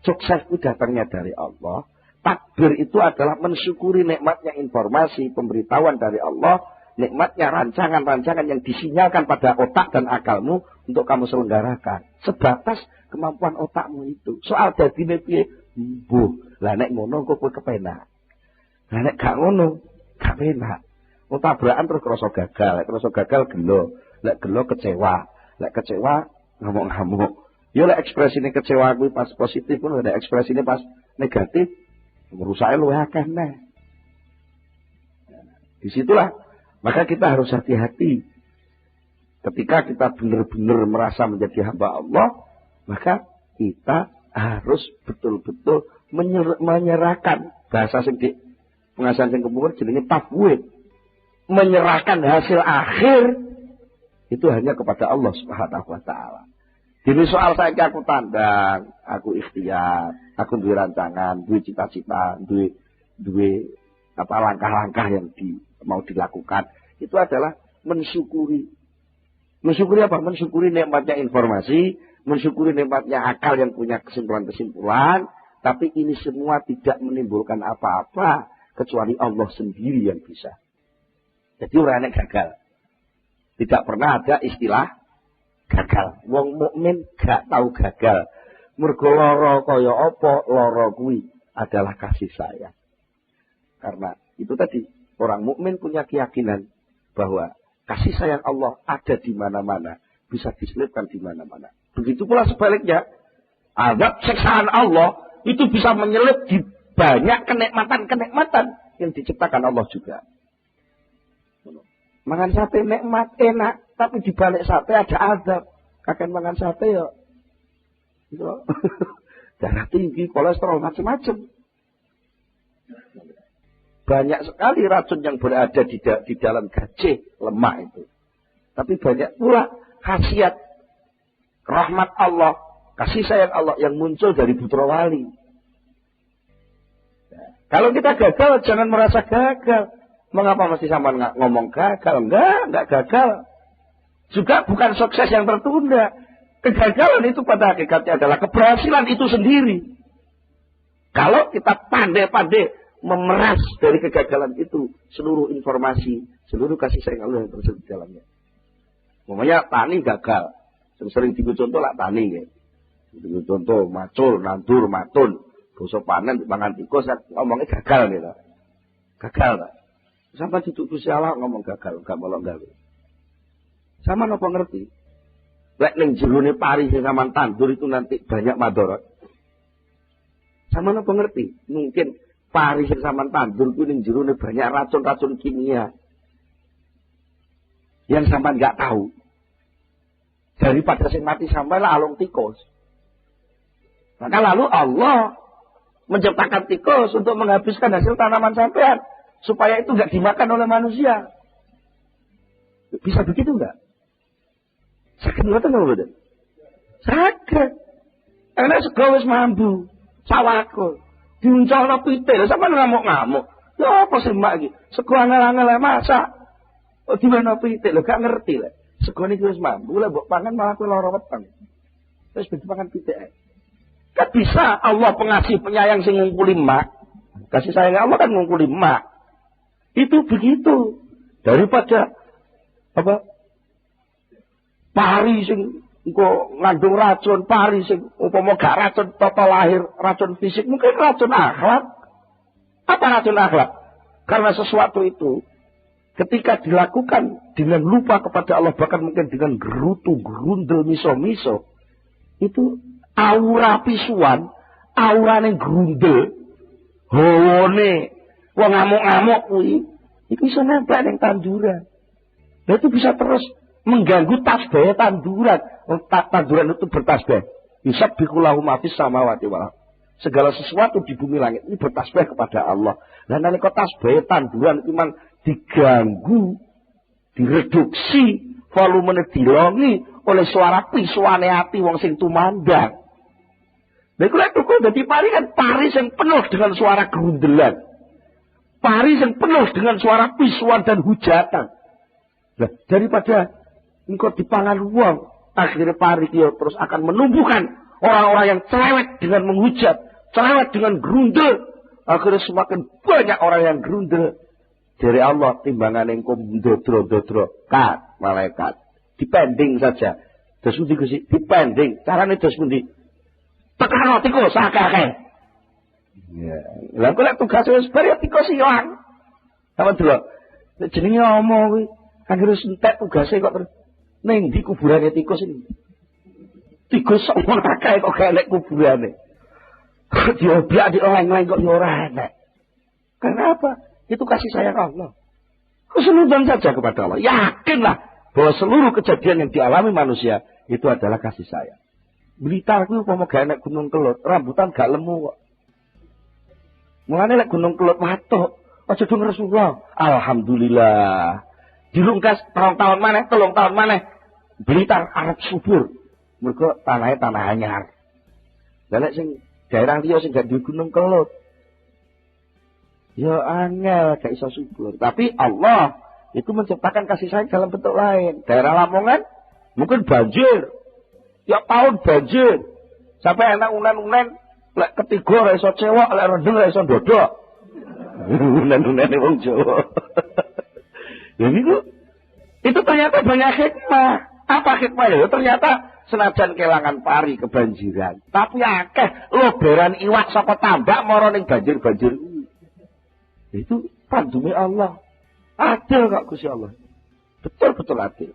Sukses itu datangnya dari Allah. Takbir itu adalah mensyukuri nikmatnya informasi, pemberitahuan dari Allah, nikmatnya rancangan-rancangan yang disinyalkan pada otak dan akalmu untuk kamu selenggarakan. Sebatas kemampuan otakmu itu. Soal dadine piye? Mbuh. Lah nek ngono kok kowe kepenak. Lah nek gak ngono, gak penak. Wong tabrakan terus krasa gagal, lek krasa gagal gelo, lek gelo kecewa, lek kecewa ngamuk-ngamuk. Ya lek ekspresine kecewa kuwi pas positif pun ada ekspresine pas negatif, merusake luwih akeh neh. Disitulah maka kita harus hati-hati. Ketika kita benar-benar merasa menjadi hamba Allah, maka kita harus betul-betul menyerahkan bahasa sing di pengasahan sing kepungkur jenenge tafwid. Menyerahkan hasil akhir itu hanya kepada Allah Subhanahu wa taala. Jadi soal saiki aku tandang, aku ikhtiar, aku duwe rancangan, duwe cita-cita, duwe apa langkah-langkah yang mau dilakukan, itu adalah mensyukuri. Mensyukuri apa? Mensyukuri nikmatnya informasi, mensyukuri nikmatnya akal yang punya kesimpulan-kesimpulan, tapi ini semua tidak menimbulkan apa-apa kecuali Allah sendiri yang bisa. Jadi orang gagal. Tidak pernah ada istilah gagal. Wong mukmin gak tahu gagal. Mergo lara kaya apa, lara kuwi adalah kasih sayang. Karena itu tadi, orang mukmin punya keyakinan bahwa kasih sayang Allah ada di mana-mana, bisa diselipkan di mana-mana. Begitu pula sebaliknya, azab siksaan Allah itu bisa menyelip di banyak kenikmatan-kenikmatan yang diciptakan Allah juga. Makan sate nikmat, enak, tapi di balik sate ada azab. Kakek makan sate ya, darah tinggi, kolesterol, macam-macam. Banyak sekali racun yang berada di dalam gajah lemak itu. Tapi banyak pula khasiat rahmat Allah, kasih sayang Allah yang muncul dari putra wali. Nah, kalau kita gagal, jangan merasa gagal. Mengapa mesti sama ngomong gagal? Enggak gagal. Juga bukan sukses yang tertunda. Kegagalan itu pada hakikatnya adalah keberhasilan itu sendiri. Kalau kita pandai-pandai memeras dari kegagalan itu seluruh informasi, seluruh kasih sayang Allah yang terselip di dalamnya. Umpamanya tani gagal. Sering contoh lah tani ya. Contoh macul, nandur, matun, bosok panen, mangan tikus, ngomongnya gagal gitu. Gagal lah. Sampai duduk Gusti Allah ngomong gagal, enggak melok gawe. Sama napa ngerti? Lek ning jerone pari sing sampean tandur itu nanti banyak madarat. Sama napa ngerti? Mungkin pari sing sampean tandur ku ning jerone banyak racun-racun kimia. Yang sampean enggak tahu. Daripada sing mati sampai lah alung tikus. Maka lalu Allah menciptakan tikus untuk menghabiskan hasil tanaman sampean. Supaya itu enggak dimakan oleh manusia. Bisa begitu enggak? Sakit ngoten lho, Mboten? Sakit. Enak sego wis mambu, sawako. Diuncolno pitik, sampeyan ngamuk-ngamuk. Ya apa sih mak iki? Sego angel-angel masak. Oh diweno pitik lho, gak ngerti lho. Sego niki wis mambu, lek mbok pangan malah kowe lara weteng. Wis ben pangan pitik. Kan bisa Allah pengasih penyayang sing ngungkuli mak. Kasih sayang Allah kan ngungkuli mak. Itu begitu. Daripada apa? Pari sing engko ngandung racun, pari sing upama gak racun tata lahir, racun fisik, mungkin racun akhlak. Apa racun akhlak? Karena sesuatu itu ketika dilakukan dengan lupa kepada Allah, bahkan mungkin dengan gerutu, gerundel, miso-miso, itu aura pisuan, aurane gerundel, hawane wong ngamuk-ngamuk kuwi, itu bisa nempel ning tanduran. Nah itu bisa terus mengganggu tasbih tanduran. Tanduran itu bertasbih. Yusabbihulahu ma fis samawati wal ardh. Segala sesuatu di bumi langit ini bertasbih kepada Allah. Lah nalika tasbih tanduran itu memang diganggu, direduksi, volumenya dilongi oleh suara pisuane ati wong sing tumandang. Lha iku lek tuku dadi pari kan pari sing penuh dengan suara gerundelan. Pari yang penuh dengan suara pisuan dan hujatan. Nah, daripada engkau dipangan uang, akhirnya pari dia terus akan menumbuhkan orang-orang yang cerewet dengan menghujat, cerewet dengan gerundel. Akhirnya semakin banyak orang yang gerundel. Dari Allah timbangan engkau dodro-dodro, kat malaikat, dipending saja. Terus mesti dipending. Caranya terus mesti tekan tikus sakake. Ya, lha kok lek tugas wis bar ya tikus ilang. Apa delok? Nek jenenge omong kuwi, anggere wis entek tugase kok terus ning ndi kuburane tikus ini. Tikus sok akeh kok gak nek kuburane. Dioblak dioleng-oleng kok ya ora enak. Kenapa? Itu kasih sayang Allah. Keseluruhan saja kepada Allah. Yakinlah bahwa seluruh kejadian yang dialami manusia itu adalah kasih sayang. Blitar kuwi upama gak enek Gunung Kelut, rambutan gak lemu kok. Mulane lek Gunung Kelut watuk, aja do Rasulullah. Alhamdulillah. Dilungkas 2 tahun maneh, 3 tahun maneh. Blitar arep subur. Mergo tanahnya tanah anyar. Lah lek sing daerah liya sing gak duwe Gunung Kelut, ya angel gak iso subur. Tapi Allah itu menciptakan kasih sayang dalam bentuk lain. Daerah Lamongan mungkin banjir. Tiap tahun banjir. Sampai anak unen-unen lek ketiga ora iso cewek, lek rendeng ora iso ndodok. Unen-unene wong Jawa. Ya niku itu ternyata banyak hikmah. Apa hikmahnya? Ya ternyata senajan kelangan pari kebanjiran, tapi akeh loberan iwak saka tambak mara ning banjir-banjir kuwi. Itu pandume Allah. Adil kok Gusti Allah. Betul-betul adil.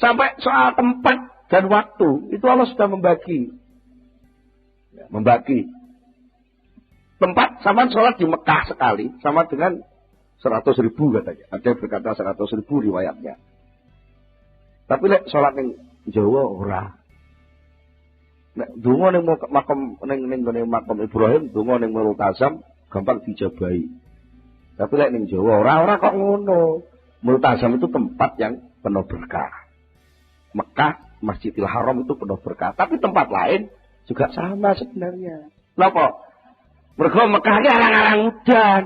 Sampai soal tempat dan waktu itu Allah sudah membagi. Tempat sama sholat di Mekah sekali sama dengan 100.000 katanya. Ada yang berkata 100.000 riwayatnya. Tapi lek sholat ning Jawa ora. Nek donga ning makam Ibrahim, donga ning Multazam gampang dijabahi. Tapi lek ning Jawa ora kok ngono. Multazam itu tempat yang penuh berkah. Mekah, Masjidil Haram itu penuh berkah. Tapi tempat lain juga sama sebenarnya. Napa? Mergo Mekah iki arang-arang udan.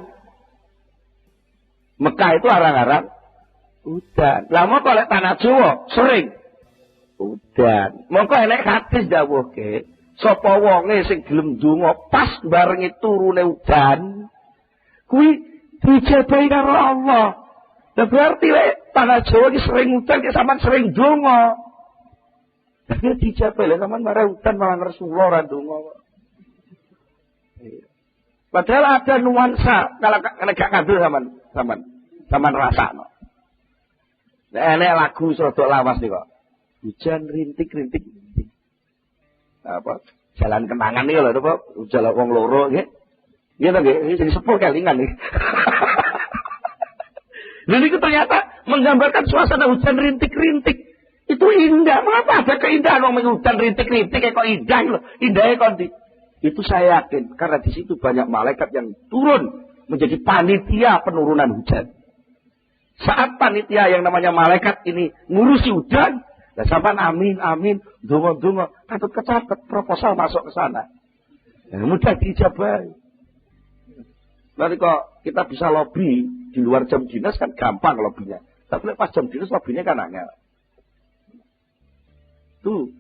Mekah itu arang-arang udan. Lah moko lek tanah Jawa sering udan. Moko enek hadis dawuhke, sapa wonge sing gelem ndonga pas barengi turune udan, kuwi dijabahi karo Allah. Lah berarti lek tanah Jawa iki sering udan ki sampean sering ndonga. Tapi dijabahi lek sampean marang udan malah Rasulullah ora ndonga. Padahal ada nuansa kalau gak kadul sampean rasakno. Nek lagu sodok lawas nih kok. Hujan rintik-rintik. Apa? Jalan kenangan nih lho, apa? Jalan wong loro nggih. Nggih to nggih, iki jadi sepuh kelingan nih. Jadi itu ternyata menggambarkan suasana hujan rintik-rintik. Itu indah. Mengapa ada keindahan wong hujan rintik-rintik kok indah lho. Indahnya kok itu saya yakin karena di situ banyak malaikat yang turun menjadi panitia penurunan hujan. Saat panitia yang namanya malaikat ini ngurusi hujan, dan sampai amin, donga-donga, katut kecatet proposal masuk ke sana. Mudah diijabahi. Nanti kok kita bisa lobby di luar jam dinas kan gampang lobbynya. Tapi pas jam dinas lobbynya kan angel. Tuh.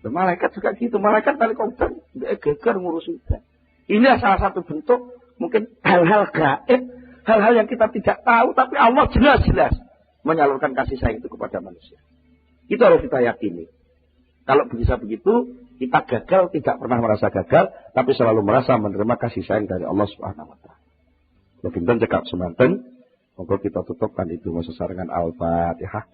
Malaikat juga gitu. Malaikat kali hujan, dia geger ngurus hujan. Ini salah satu bentuk mungkin hal-hal gaib, hal-hal yang kita tidak tahu, tapi Allah jelas-jelas menyalurkan kasih sayang itu kepada manusia. Itu harus kita yakini. Kalau bisa begitu, kita gagal tidak pernah merasa gagal, tapi selalu merasa menerima kasih sayang dari Allah Subhanahu Wa Taala. Lebih cekap semanten, monggo kita tutupkan itu masa sarangan Al-Fatihah.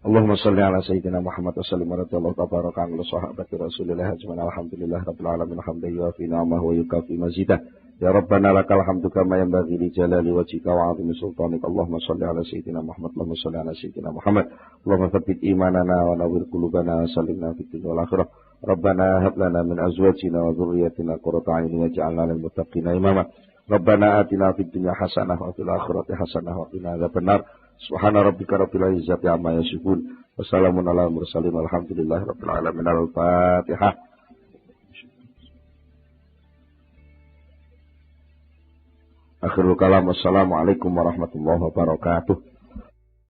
Allahumma salli ala sayyidina Muhammad wa sallim wa radiyallahu tabaraka ala sahabati Rasulillah ajma'in alhamdulillah rabbil alamin hamdan yuafi ni'amahu wa yukafi mazidah. Ya Rabbana lakal hamdu kama yanbaghi li jalali wajhika wa 'azimi sultanik. Allahumma salli ala sayyidina Muhammad, Allahumma salli ala sayyidina Muhammad. Allahumma tsabbit imanana wa nawwir qulubana wa sallimna fid dunya wal akhirah. Rabbana hab lana min azwajina wa dhurriyyatina qurrata a'yun waj'alna lil muttaqina imama. Rabbana atina fid dunya hasanah wa fil akhirati hasanah wa qina adzabannar. Subhana rabbika rabbil izzati amma yasifun. Wassalamun ala mursalin walhamdulillahi rabbil alamin. Al-Fatihah. Akhirul kalam. Wassalamualaikum warahmatullahi wabarakatuh.